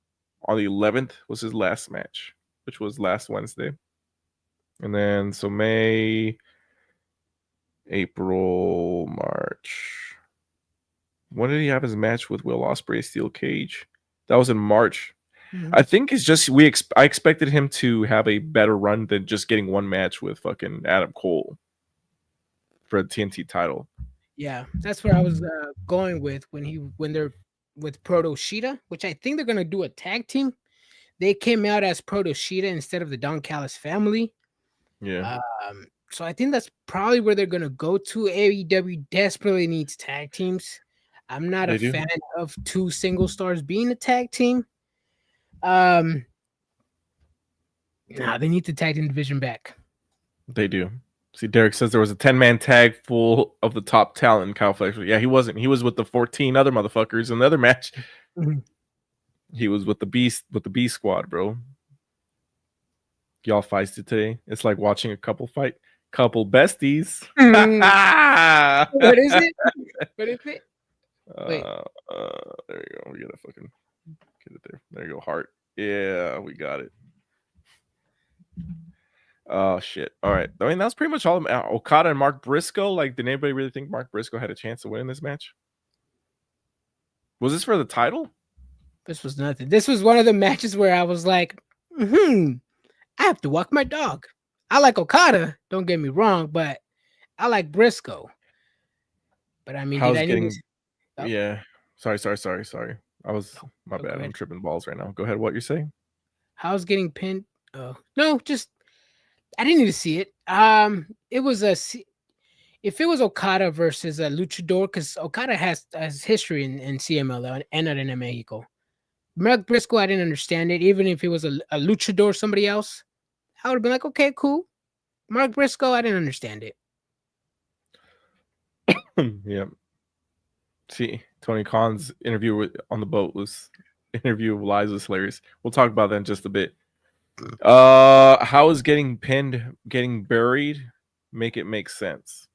on the 11th, was his last match, which was last Wednesday. And then so May, April, March. When did he have his match with Will Ospreay Steel Cage? That was in March. I think it's just I expected him to have a better run than just getting one match with fucking Adam Cole for the TNT title. Yeah, that's where I was going with when they're with Proto Sheeta, which I think they're gonna do a tag team. They came out as Proto Sheeta instead of the Don Callis family. Yeah. So I think that's probably where they're gonna go to. AEW desperately needs tag teams. I'm not a fan of two single stars being a tag team. Nah, they need the tag team division back. They do. See, Derek says there was a 10-man tag full of the top talent. Kyle Fletcher. Yeah, he wasn't. He was with the 14 other motherfuckers in the other match. He was with the Beast, with the B squad, bro. Y'all feisty today. It's like watching a couple fight. Couple besties. What is it? What is it? Wait. There you go. We gotta fucking get it there. There you go. Heart. Yeah, we got it. Oh shit! All right. I mean, that's pretty much all. Okada and Mark Briscoe. Like, did anybody really think Mark Briscoe had a chance to win in this match? Was this for the title? This was nothing. This was one of the matches where I was like, I have to walk my dog. I like Okada. Don't get me wrong, but I like Briscoe. But I mean, Yeah. Sorry. I was my bad. I'm tripping balls right now. Go ahead. What you're saying? How's getting pinned? Oh no, just. I didn't need to see it. It was if it was Okada versus a luchador, because Okada has history in CMLL and not in Mexico. Mark Briscoe, I didn't understand it. Even if it was a luchador, somebody else, I would have been like, okay, cool. Mark Briscoe, I didn't understand it. Yeah. See, Tony Khan's interview on the boat was interview with Liza was hilarious. We'll talk about that in just a bit. How is getting pinned, getting buried, make it make sense?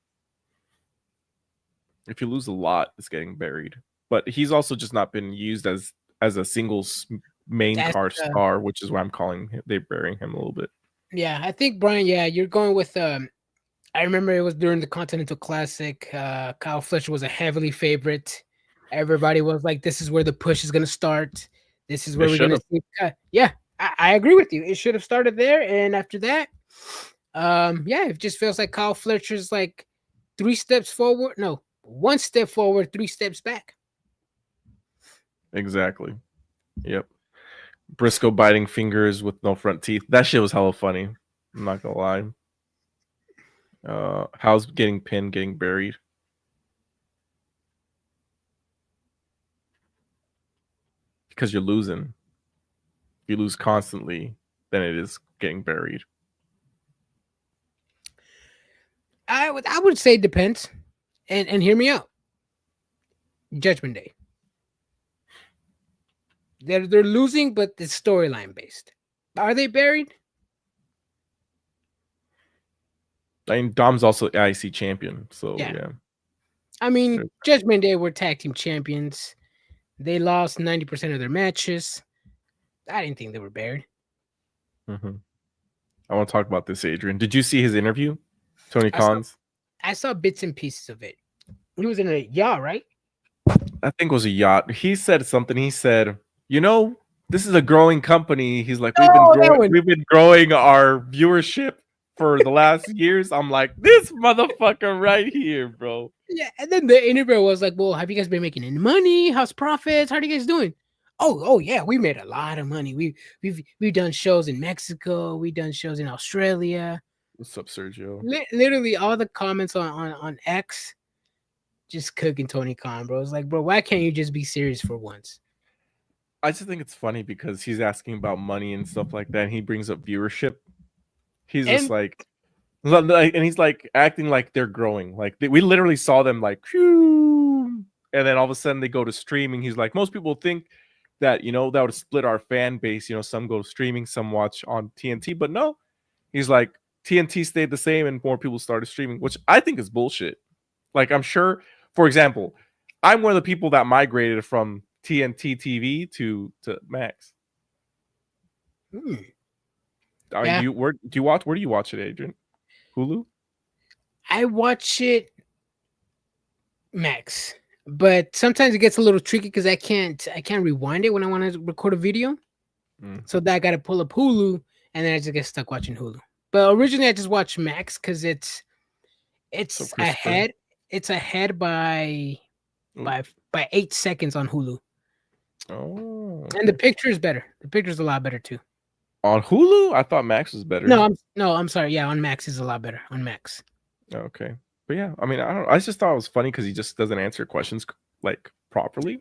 If you lose a lot, it's getting buried. But he's also just not been used as a singles main car star, which is why I'm calling they burying him a little bit. Yeah, I think Brian. Yeah, you're going with. I remember it was during the Continental Classic. Kyle Fletcher was a heavily favorite. Everybody was like, "This is where the push is going to start. This is where we're going to see." Yeah. I agree with you. It should have started there, and after that, it just feels like Kyle Fletcher's like 3 steps forward. No, 1 step forward, 3 steps back. Exactly. Yep. Briscoe biting fingers with no front teeth. That shit was hella funny. I'm not gonna lie. How's getting pinned, getting buried? Because you're losing. If you lose constantly, then it is getting buried. I would say it depends. And hear me out. Judgment Day. They're losing, but it's storyline based. Are they buried? I mean, Dom's also IC champion, so yeah. I mean, Judgment Day were tag team champions. They lost 90% of their matches. I didn't think they were buried. Mm-hmm. I want to talk about this, Adrian. Did you see his interview? Tony Khan's? I saw bits and pieces of it. He was in a yacht, right? I think it was a yacht. He said something. He said, this is a growing company. He's like, we've been growing our viewership for the last years. I'm like, this motherfucker right here, bro. Yeah, and then the interviewer was like, well, have you guys been making any money? How's profits? How are you guys doing? Oh yeah, we made a lot of money. We've done shows in Mexico. We've done shows in Australia. What's up, Sergio? Literally all the comments on X just cooking Tony Khan, bro. It's like, bro, why can't you just be serious for once? I just think it's funny because he's asking about money and stuff like that. And he brings up viewership. He's just And like, and he's like acting like they're growing. Like we literally saw them like, phew, and then all of a sudden they go to streaming. He's like, most people think that that would split our fan base. Some go streaming, some watch on TNT, but no. He's like, TNT stayed the same, and more people started streaming, which I think is bullshit. Like I'm sure, for example, I'm one of the people that migrated from TNT TV to Max. I mean, yeah, where do you watch? Where do you watch it, Adrian? Hulu? I watch it Max, but sometimes it gets a little tricky because I can't rewind it when I want to record a video. So that I got to pull up Hulu, and then I just get stuck watching Hulu. But originally I just watched Max because it's ahead. It's ahead by 8 seconds on Hulu. Oh, okay. And the picture is better. The picture is a lot better too. On Hulu? I thought Max was better. No, I'm sorry. Yeah, on Max is a lot better. On Max. Okay, but yeah, I mean, I just thought it was funny because he just doesn't answer questions like properly.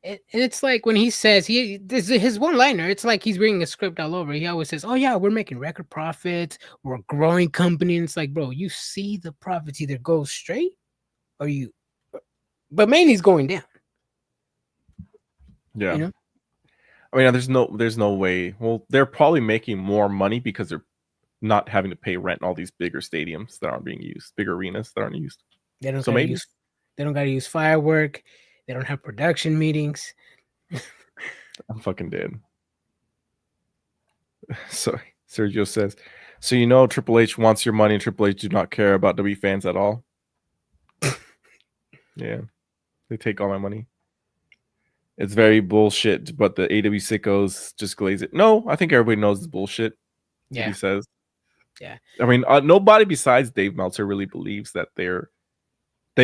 And it's like when he says his one liner, it's like he's reading a script all over. He always says, "Oh yeah, we're making record profits. We're a growing company." And it's like, bro, you see the profits either go straight or but mainly he's going down. Yeah. I mean, there's no way. Well, they're probably making more money because they're not having to pay rent in all these bigger stadiums that aren't being used, big arenas that aren't used. They don't got to use firework. They don't have production meetings. I'm fucking dead. So Sergio says, so Triple H wants your money and Triple H do not care about W fans at all. Yeah. They take all my money. It's very bullshit, but the AEW sickos just glaze it. No, I think everybody knows it's bullshit. Yeah. He says. Yeah. I mean, nobody besides Dave Meltzer really believes that they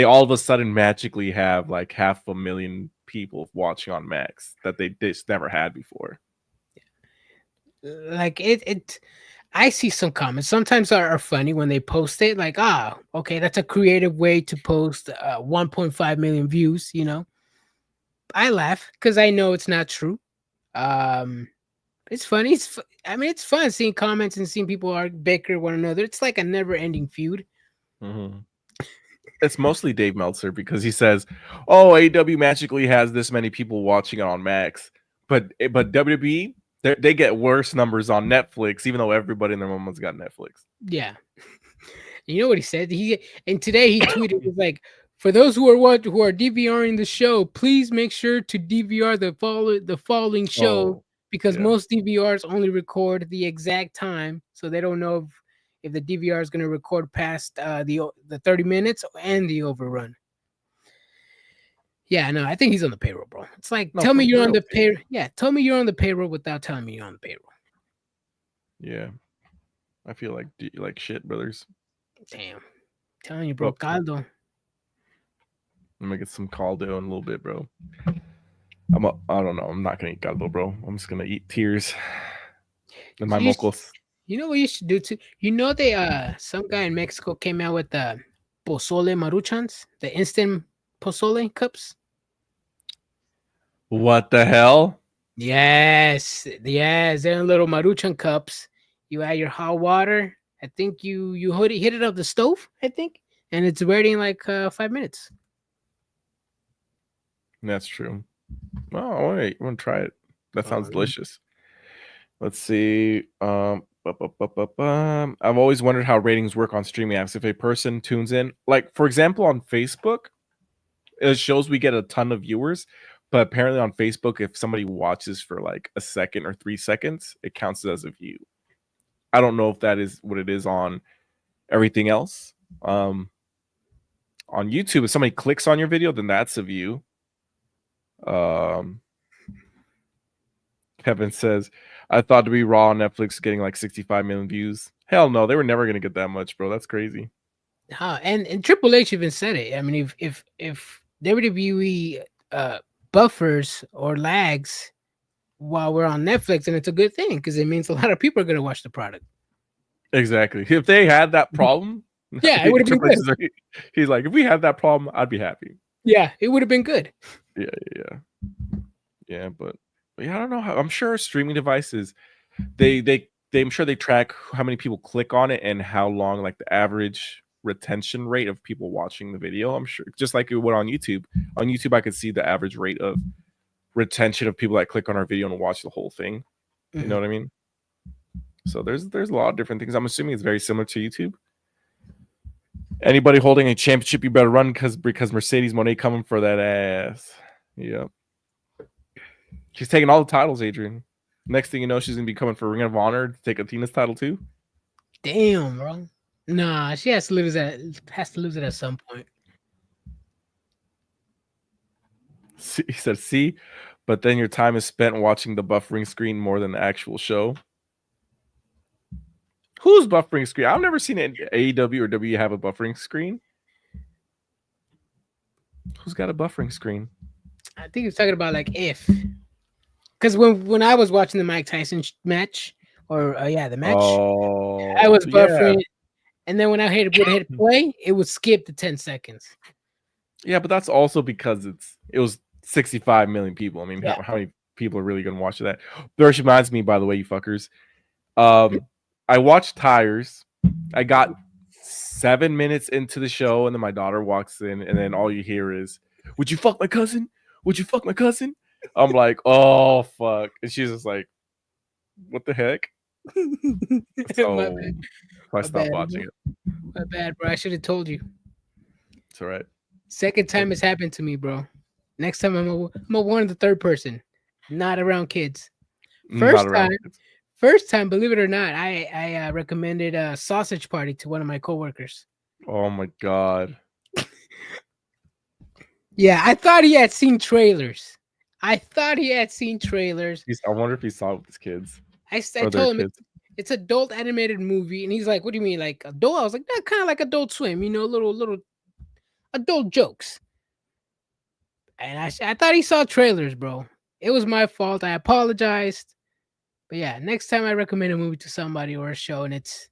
all of a sudden magically have like 500,000 people watching on Max that they just never had before. Like I see some comments sometimes are funny when they post it, like, okay, that's a creative way to post 1.5 million views. I laugh because I know it's not true. It's funny. It's fun seeing comments and seeing people bicker one another. It's like a never-ending feud. Mm-hmm. It's mostly Dave Meltzer because he says, "Oh, AEW magically has this many people watching it on Max, but WWE they get worse numbers on Netflix, even though everybody in their mama's got Netflix." Yeah, you know what he said? Today he tweeted, was like, "For those who are DVRing the show, please make sure to DVR the following show because most DVRs only record the exact time, so they don't know if the DVR is going to record past the 30 minutes and the overrun." Yeah, no, I think he's on the payroll, bro. It's like, tell me you're on the payroll. Yeah, tell me you're on the payroll without telling me you're on the payroll. Yeah, I feel like shit, brothers. Damn, I'm telling you, bro, caldo. I'm gonna get some caldo in a little bit, bro. I don't know. I'm not gonna eat caldo, bro. I'm just gonna eat tears and my mocos. You know what you should do too? They some guy in Mexico came out with the pozole maruchans, the instant pozole cups. What the hell? Yes, they're in little maruchan cups. You add your hot water. I think you hit it up the stove, I think, and it's ready in like 5 minutes. That's true. Oh, wait, I want to try it. That sounds delicious. Let's see. I've always wondered how ratings work on streaming apps. If a person tunes in, like for example, on Facebook, it shows we get a ton of viewers, but apparently on Facebook, if somebody watches for like a second or 3 seconds, it counts as a view. I don't know if that is what it is on everything else. On YouTube, if somebody clicks on your video, then that's a view. Kevin says, I thought to be Raw on Netflix getting like 65 million views. Hell no, they were never going to get that much, bro. That's crazy. And Triple H even said it. I mean, if WWE buffers or lags while we're on Netflix, then it's a good thing because it means a lot of people are going to watch the product. Exactly. If they had that problem, Yeah, it would have been good. He's like, if we had that problem, I'd be happy. Yeah, it would have been good. Yeah. But yeah, I don't know how. I'm sure streaming devices, I'm sure they track how many people click on it and how long, like the average retention rate of people watching the video. I'm sure, just like it would on YouTube. On YouTube, I could see the average rate of retention of people that click on our video and watch the whole thing. You know what I mean? So there's a lot of different things. I'm assuming it's very similar to YouTube. Anybody holding a championship, you better run because Mercedes Moné coming for that ass. Yep. She's taking all the titles, Adrian. Next thing you know, she's gonna be coming for Ring of Honor to take Athena's title too. Damn, bro. Nah, she has to lose it at some point. He said, "See, but then your time is spent watching the buffering screen more than the actual show." Who's buffering screen? I've never seen it in AEW or W have a buffering screen. Who's got a buffering screen? I think he's talking about like if, because when I was watching the Mike Tyson match, or the match, I was buffering, and then when I would hit play, it would skip to 10 seconds. Yeah, but that's also because it was 65 million people. I mean, how many people are really gonna watch that? Which reminds me, by the way, you fuckers. I watched Tires. I got 7 minutes into the show, and then my daughter walks in, and then all you hear is, "Would you fuck my cousin? Would you fuck my cousin?" I'm like, "Oh fuck!" And she's just like, "What the heck?" So I stopped watching it. My bad, bro. I should have told you. It's all right. Second time it's happened to me, bro. Next time I'm a one of the third person, not around kids. First time, believe it or not, I recommended a Sausage Party to one of my coworkers. Oh my god. Yeah, I thought he had seen trailers. I wonder if he saw it with his kids. I told him it's adult animated movie, and he's like, "What do you mean, like adult?" I was like, "That kind of like Adult Swim, little adult jokes." And I thought he saw trailers, bro. It was my fault. I apologized. But yeah, next time I recommend a movie to somebody or a show, and it's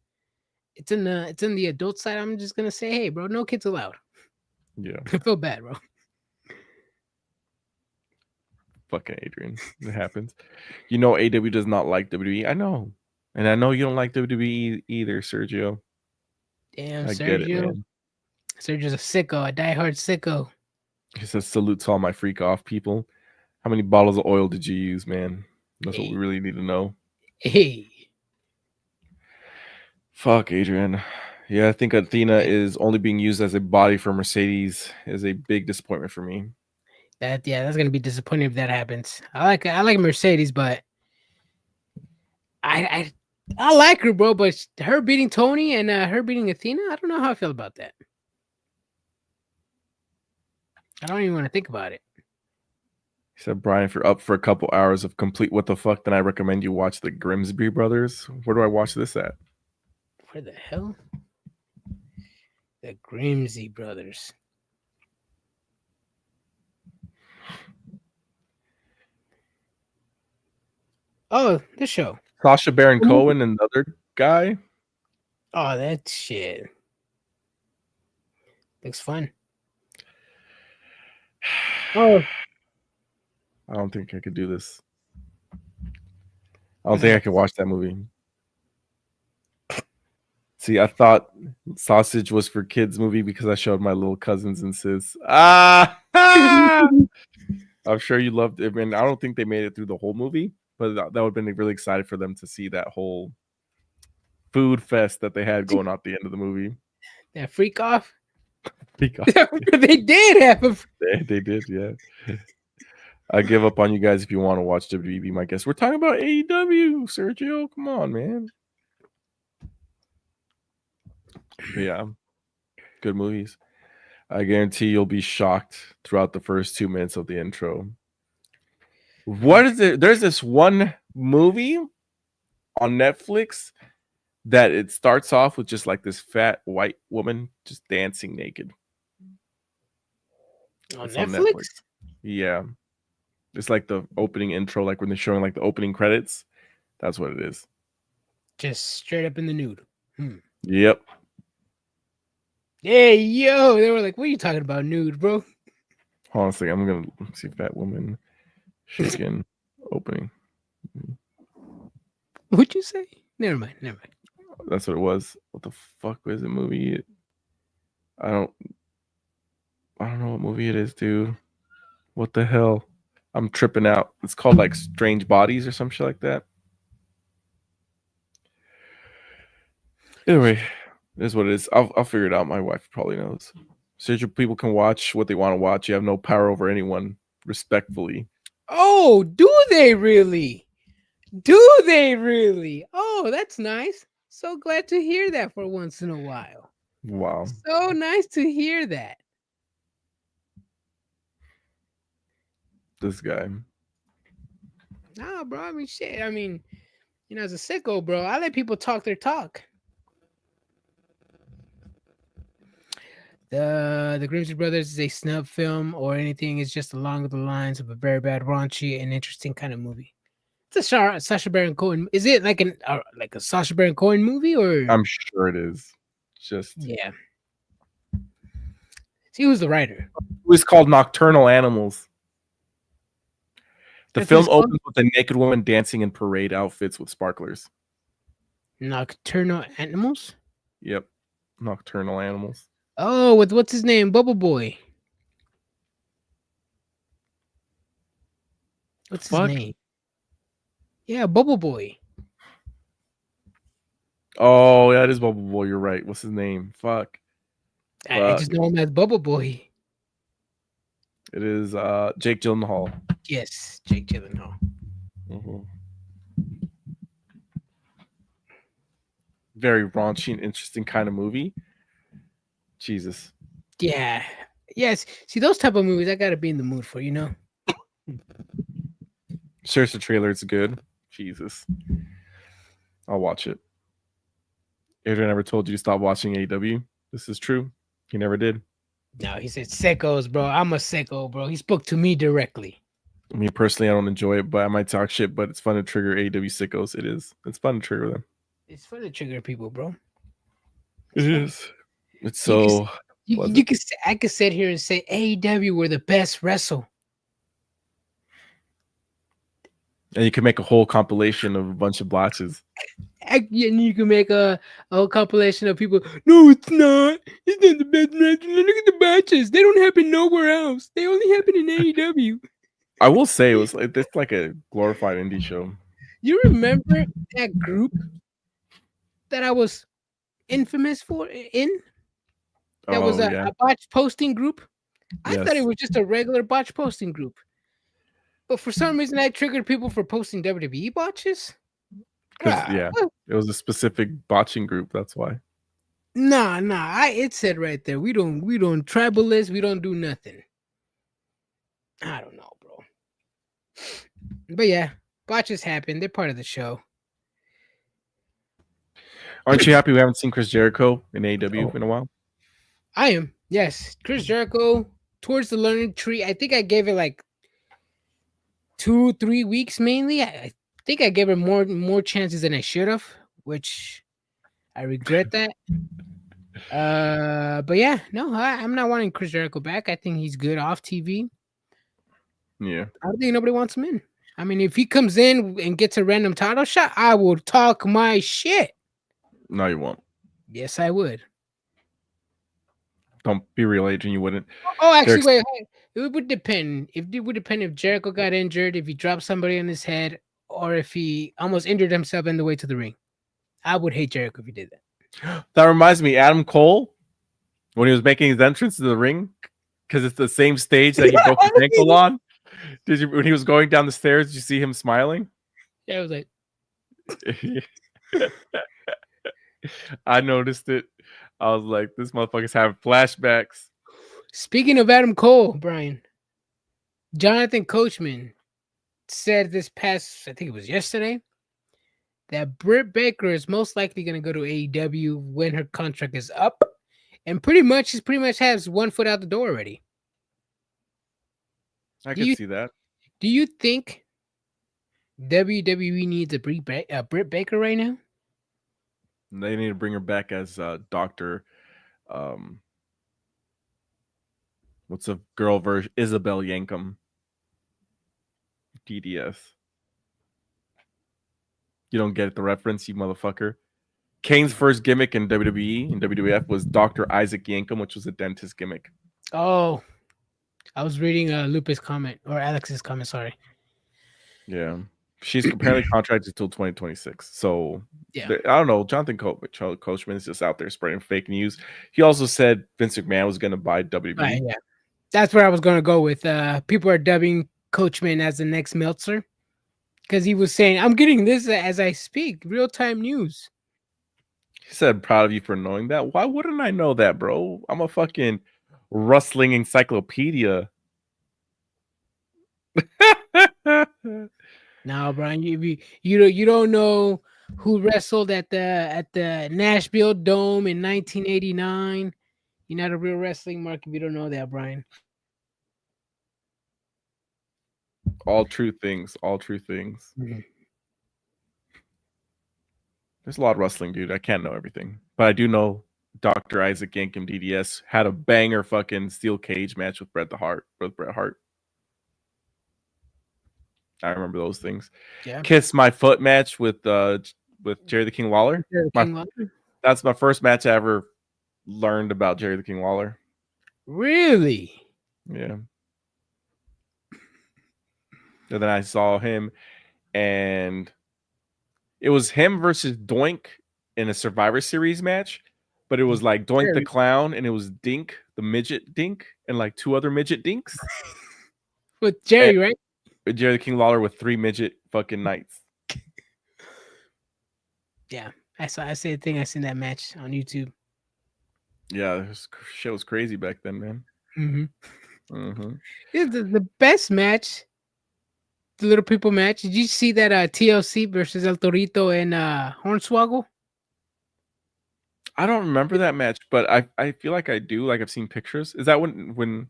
in the adult side, I'm just gonna say, "Hey, bro, no kids allowed." Yeah, I feel bad, bro. Fucking Adrian, it happens. You know, AEW does not like WWE. I know, and I know you don't like WWE either, Sergio. Damn, Sergio. Get it, man. Sergio's a sicko, a diehard sicko. He says, "Salute to all my freak off people. How many bottles of oil did you use, man? That's what we really need to know." Hey. Fuck, Adrian. Yeah, I think Athena is only being used as a body for Mercedes is a big disappointment for me. That's gonna be disappointing if that happens. I like Mercedes, but I like her, bro. But her beating Tony and her beating Athena, I don't know how I feel about that. I don't even want to think about it. He said, "Brian, if you're up for a couple hours of complete what the fuck, then I recommend you watch the Grimsby Brothers." Where do I watch this at? Where the hell? The Grimsby Brothers. Oh, this show. Sacha Baron Cohen and the other guy. Oh, that shit. Looks fun. Oh. I don't think I could do this. I don't think I could watch that movie. See, I thought Sausage was for kids movie because I showed my little cousins and sis. I'm sure you loved it. And I don't think they made it through the whole movie, but that would have been really excited for them to see that whole food fest that they had going on at the end of the movie. That freak off? Freak off. They did have a... They did, yeah. I give up on you guys if you want to watch WWE, be my guest. We're talking about AEW, Sergio. Come on, man. But yeah, good movies. I guarantee you'll be shocked throughout the first 2 minutes of the intro. What is it? There's this one movie on Netflix that it starts off with just like this fat white woman just dancing naked. On Netflix? Yeah. It's like the opening intro, like when they're showing like the opening credits. That's what it is. Just straight up in the nude. Yep. Hey, yo. They were like, what are you talking about, nude, bro? Honestly, I'm gonna see Fat Woman Shaken opening. What'd you say? Never mind. That's what it was. What the fuck was the movie? I don't know what movie it is, dude. What the hell? I'm tripping out. It's called like Strange Bodies or some shit like that. Either way, it is what it is. I'll figure it out. My wife probably knows. So people can watch what they want to watch. You have no power over anyone, respectfully. Oh, do they really? Do they really? Oh, that's nice. So glad to hear that for once in a while. Wow. So nice to hear that. This guy. Nah, bro. I mean, shit. I mean, as a sicko, bro, I let people talk their talk. The Grimsby Brothers is a snub film or anything. It's just along the lines of a very bad, raunchy, and interesting kind of movie. It's a Sacha Baron Cohen. Is it like a Sacha Baron Cohen movie or? I'm sure it is. Just Yeah. See who's the writer. It was called Nocturnal Animals. The That's film what it's opens with a naked woman dancing in parade outfits with sparklers. Nocturnal Animals? Yep. Nocturnal Animals. Oh, with what's his name? Bubble Boy. What's his name? Yeah, Bubble Boy. Oh, yeah, it is Bubble Boy. You're right. What's his name? Fuck. I just know him as Bubble Boy. It is Jake Gyllenhaal. Yes, Jake Gyllenhaal. Mm-hmm. Very raunchy and interesting kind of movie. Jesus. Yeah. Yes. See, those type of movies I gotta be in the mood for, Search the trailer. It's good. Jesus. I'll watch it. Adrian never told you to stop watching AEW. This is true. He never did. No, he said sickos, bro. I'm a sicko, bro. He spoke to me directly. Me personally, I don't enjoy it, but I might talk shit, but it's fun to trigger AEW sickos. It is. It's fun to trigger them. It's fun to trigger people, bro. It is. It's so. I could sit here and say AEW were the best wrestle. And you can make a whole compilation of a bunch of blotches. And you can make a compilation of people. No, it's not. It's not the best wrestling. Look at the matches. They don't happen nowhere else. They only happen in AEW. I will say it's like a glorified indie show. You remember that group that I was infamous for in? That was a botch posting group. I thought it was just a regular botch posting group. But for some reason, I triggered people for posting WWE botches. It was a specific botching group. That's why. Nah. It said right there. We don't tribalist. We don't do nothing. I don't know, bro. But yeah, botches happen. They're part of the show. Aren't you happy we haven't seen Chris Jericho in AEW in a while? I am. Yes, Chris Jericho towards the learning tree. I think I gave it like 2-3 weeks mainly. I think I gave it more chances than I should have, which I regret that. But yeah, no, I'm not wanting Chris Jericho back. I think he's good off TV. Yeah. I don't think nobody wants him in. I mean, if he comes in and gets a random title shot, I will talk my shit. No, you won't. Yes, I would. Don't be real, Adrian. You wouldn't. Oh, actually, wait. It would depend. It would depend if Jericho got injured, if he dropped somebody on his head, or if he almost injured himself on the way to the ring. I would hate Jericho if he did that. That reminds me, Adam Cole, when he was making his entrance to the ring, because it's the same stage that he broke his ankle on. When he was going down the stairs, did you see him smiling? Yeah, I was like, I noticed it. I was like, this motherfucker's having flashbacks. Speaking of Adam Cole, Brian, Jonathan Coachman said this past, I think it was yesterday, that Britt Baker is most likely going to go to AEW when her contract is up, and she pretty much has one foot out the door already. I can see that. Do you think WWE needs a Britt Baker right now? They need to bring her back as Doctor. What's the girl version? Isabel Yankum. DDS. You don't get the reference, you motherfucker. Kane's first gimmick in WWE and WWF was Dr. Isaac Yankum, which was a dentist gimmick. Oh, I was reading Lupe's comment or Alex's comment. Sorry. Yeah. She's apparently contracted till 2026. So Yeah. I don't know. Jonathan Coachman is just out there spreading fake news. He also said Vince McMahon was going to buy WWE. Right, yeah. That's where I was going to go with. People are dubbing Coachman as the next Meltzer because he was saying, I'm getting this as I speak, real time news. He said, proud of you for knowing that. Why wouldn't I know that, bro? I'm a fucking wrestling encyclopedia. Now, Brian, you don't know who wrestled at the Nashville Dome in 1989. You're not a real wrestling mark if you don't know that, Brian. All true things. All true things. Mm-hmm. There's a lot of wrestling, dude. I can't know everything, but I do know Dr. Isaac Yankum DDS had a banger fucking steel cage match with Bret Hart. I remember those things. Yeah. Kiss My Foot match with Jerry the King Lawler. That's my first match I ever learned about Jerry the King Lawler. Really? Yeah. And then I saw him, and it was him versus Doink in a Survivor Series match, but it was like Doink the Clown, and it was Dink, the midget Dink, and like two other midget Dinks. With Jerry, right? With Jerry the King Lawler with 3 midget fucking knights. Yeah, I see a thing. I seen that match on YouTube. Yeah, shit was crazy back then, man. It's the best match. The Little People match. Did you see that TLC versus El Torito and Hornswoggle? I don't remember that match, but I feel like I do. Like I've seen pictures. Is that when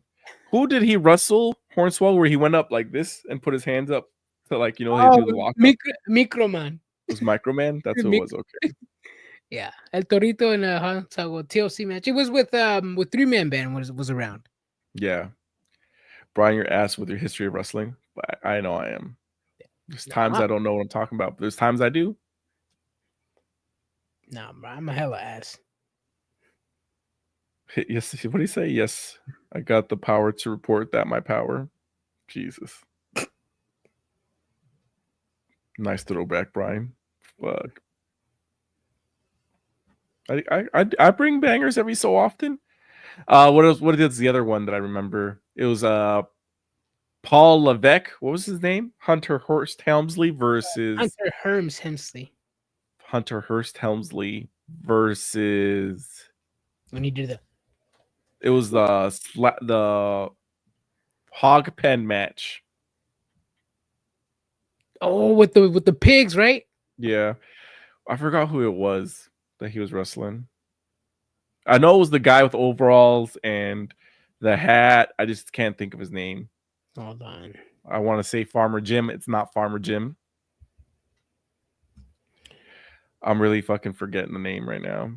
who did he wrestle Hornswoggle where he went up like this and put his hands up to like he do the walk? Microman. It was Microman? That's what it was. Okay. Yeah, El Torito and Hornswoggle TLC match. It was with 3-man band was around. Yeah. Brian, your ass with your history of wrestling. But I know I am. There's times I don't know what I'm talking about, but there's times I do. Nah, bro, I'm a hella ass. Yes, what do you say? Yes, I got the power to report that my power. Jesus. Nice throwback, Brian. Fuck. I bring bangers every so often. What is the other one that I remember? It was Paul Levesque. What was his name? Hunter Hurst Helmsley versus Hunter Hearst Helmsley. Hunter Hurst Helmsley versus when he did it was the hog pen match. Oh, with the pigs, right? Yeah. I forgot who it was that he was wrestling. I know it was the guy with overalls and the hat. I just can't think of his name. Hold on. I want to say Farmer Jim. It's not Farmer Jim. I'm really fucking forgetting the name right now.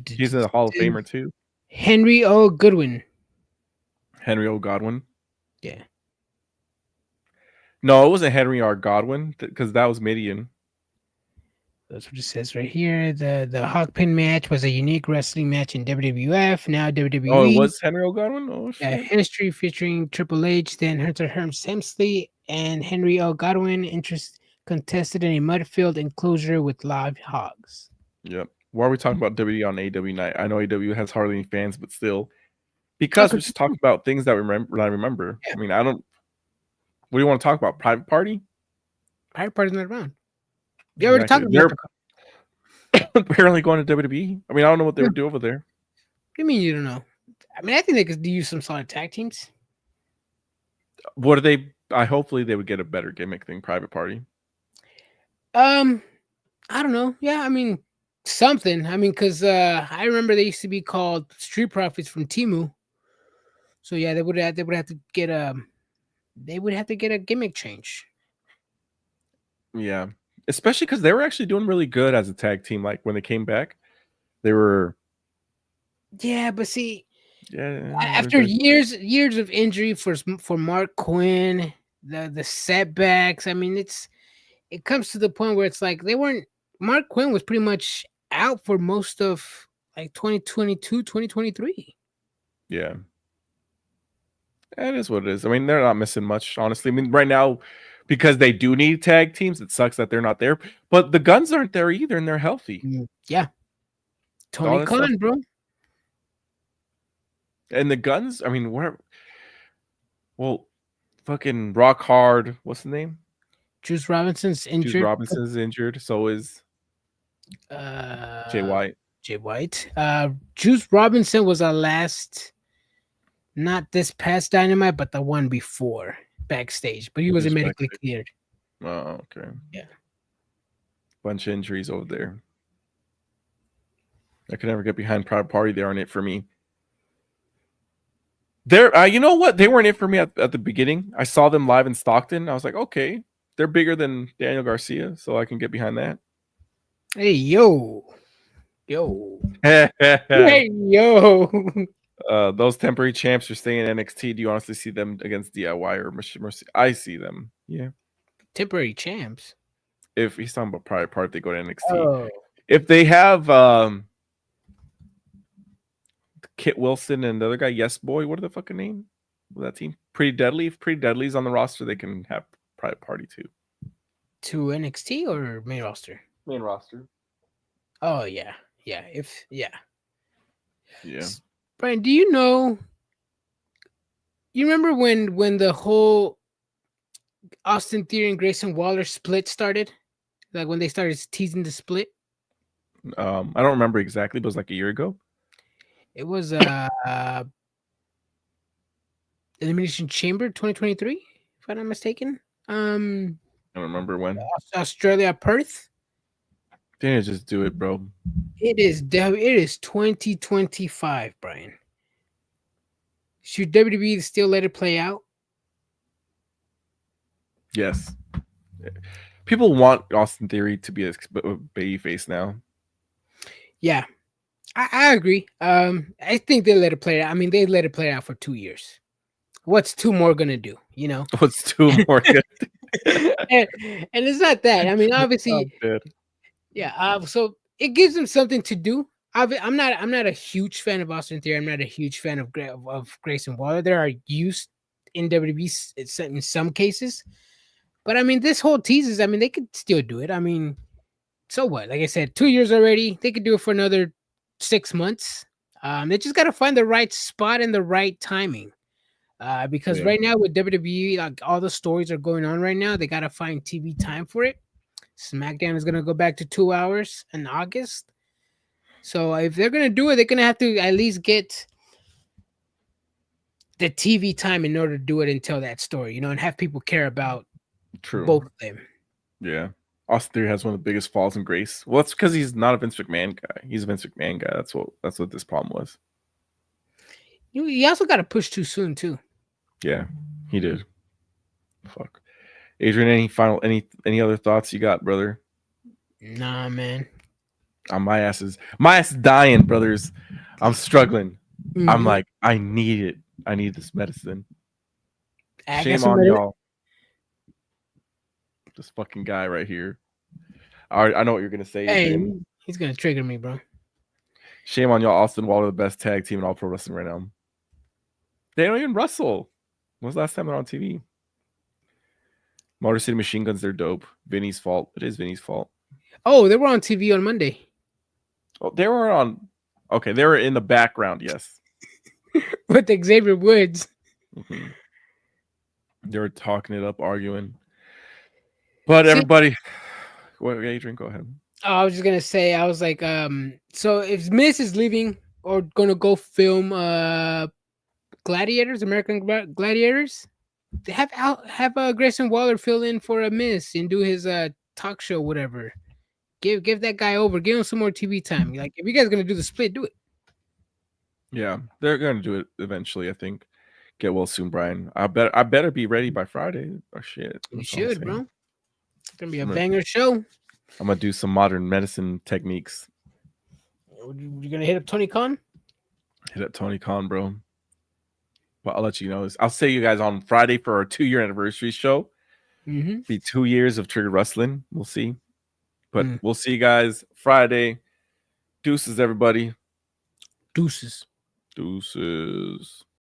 He's in the Hall of Famer too. Henry O. Goodwin. Henry O. Godwin. Yeah. No, it wasn't Henry R. Godwin because that was Midian. That's what it says right here. The hog pin match was a unique wrestling match in WWF. Now WWE. Oh, it was Henry O. Godwin? Oh, shit. History featuring Triple H, then Hunter Hearst Helmsley, and Henry O. Godwin. Contested in a mud-filled enclosure with live hogs. Yep. Why are we talking about WWE on AEW night? I know AEW has hardly any fans, but still. Because we're just talking about things that I remember. Yeah. I mean, I don't... What do you want to talk about? Private Party? Private Party's not around. You already talked about it. Apparently going to WWE. I mean, I don't know what they would do over there. What do you mean you don't know? I mean, I think they could use some solid tag teams. What are they... hopefully they would get a better gimmick than Private Party. I don't know. Yeah, I mean, something. I mean, because I remember they used to be called Street Profits from Temu. So yeah, they would have to get a gimmick change. Yeah, especially because they were actually doing really good as a tag team. Like when they came back, they were. Yeah, but see, Yeah. after years of injury for Mark Quinn, the setbacks. I mean, it comes to the point where it's like they weren't. Mark Quinn was pretty much out for most of like 2022, 2023. Yeah. It is what it is. I mean, they're not missing much, honestly. I mean, right now, because they do need tag teams, it sucks that they're not there. But the Guns aren't there either, and they're healthy. Yeah, All Tony that Khan, stuff. bro. And the Guns, I mean, where? Well, fucking Rock Hard. What's the name? Juice Robinson's Juice injured. Robinson's injured. So is Jay White. Jay White. Juice Robinson was our last, not this past Dynamite, but the one before backstage. But he wasn't Just medically backstage. cleared. Oh, okay. Yeah. Bunch of injuries over there. I could never get behind Private Party. They aren't it for me. They're, you know what? They weren't it for me at the beginning. I saw them live in Stockton. I was like, okay, they're bigger than Daniel Garcia, so I can get behind that. Hey, yo. Hey, yo. Those temporary champs are staying in NXT. Do you honestly see them against DIY or Mercy? I see them. Yeah. Temporary champs. If he's talking about Private Party, if they go to NXT. Oh. If they have Kit Wilson and the other guy, Yes Boy, what are the fucking name of that team? Pretty Deadly. If Pretty Deadly's on the roster, they can have Private Party too. To NXT or main roster? Main roster. Oh yeah. Yeah. Brian, do you know? You remember when the whole Austin Theory and Grayson Waller split started? Like when they started teasing the split? I don't remember exactly, but it was like a year ago. It was Elimination Chamber 2023, if I'm not mistaken. I don't remember when. Australia, Perth. Didn't just do it, bro. It is 2025, Brian. Should WWE still let it play out? Yes. People want Austin Theory to be a babyface now. Yeah, I agree. I think they let it play out. I mean, they let it play out for 2 years. What's two more gonna do? You know. What's two more good? and it's not that. I mean, obviously, yeah. So it gives them something to do. I'm not a huge fan of Austin Theory. I'm not a huge fan of Grayson Waller. There are use in WWE in some cases, but I mean, this whole teases. I mean, they could still do it. I mean, so what? Like I said, 2 years already. They could do it for another 6 months. They just got to find the right spot and the right timing. Because right now with WWE, like all the stories are going on right now, they got to find TV time for it. SmackDown is going to go back to 2 hours in August. So if they're going to do it, they're going to have to at least get the TV time in order to do it and tell that story, and have people care about both of them. Yeah. Austin Theory has one of the biggest falls in grace. Well, it's because he's not a Vince McMahon guy. He's a Vince McMahon guy. That's what this problem was. He also got to push too soon too. Yeah, he did. Fuck. Adrian, any other thoughts you got, brother? Nah, man. My ass is dying, brothers. I'm struggling. Mm-hmm. I'm like, I need it. I need this medicine. Shame on y'all. This fucking guy right here. I know what you're gonna say. Hey, he's gonna trigger me, bro. Shame on y'all. Austin Waller, the best tag team in all pro wrestling right now. They don't even wrestle. When was the last time they're on TV? Motor City Machine Guns, they're dope. Vinny's fault. It is Vinny's fault. Oh, they were on TV on Monday. Oh, they were on. Okay, they were in the background, yes. With Xavier Woods. Mm-hmm. They were talking it up, arguing. But everybody. What, Adrian, go ahead. Oh, I was just gonna say, I was like, so if Miz is leaving or gonna go film Gladiators, American Gladiators, they have Grayson Waller fill in for a Miz and do his talk show, whatever. Give that guy over. Give him some more TV time. Like, if you guys are gonna do the split, do it. Yeah, they're gonna do it eventually. I think. Get well soon, Brian. I better be ready by Friday. Oh shit! You should, bro. It's gonna be a banger show. I'm gonna do some modern medicine techniques. You're gonna hit up Tony Khan? Hit up Tony Khan, bro. But I'll let you know. I'll see you guys on Friday for our 2-year anniversary show. Mm-hmm. Be 2 years of Triggered Wrestling. We'll see. But we'll see you guys Friday. Deuces, everybody. Deuces. Deuces.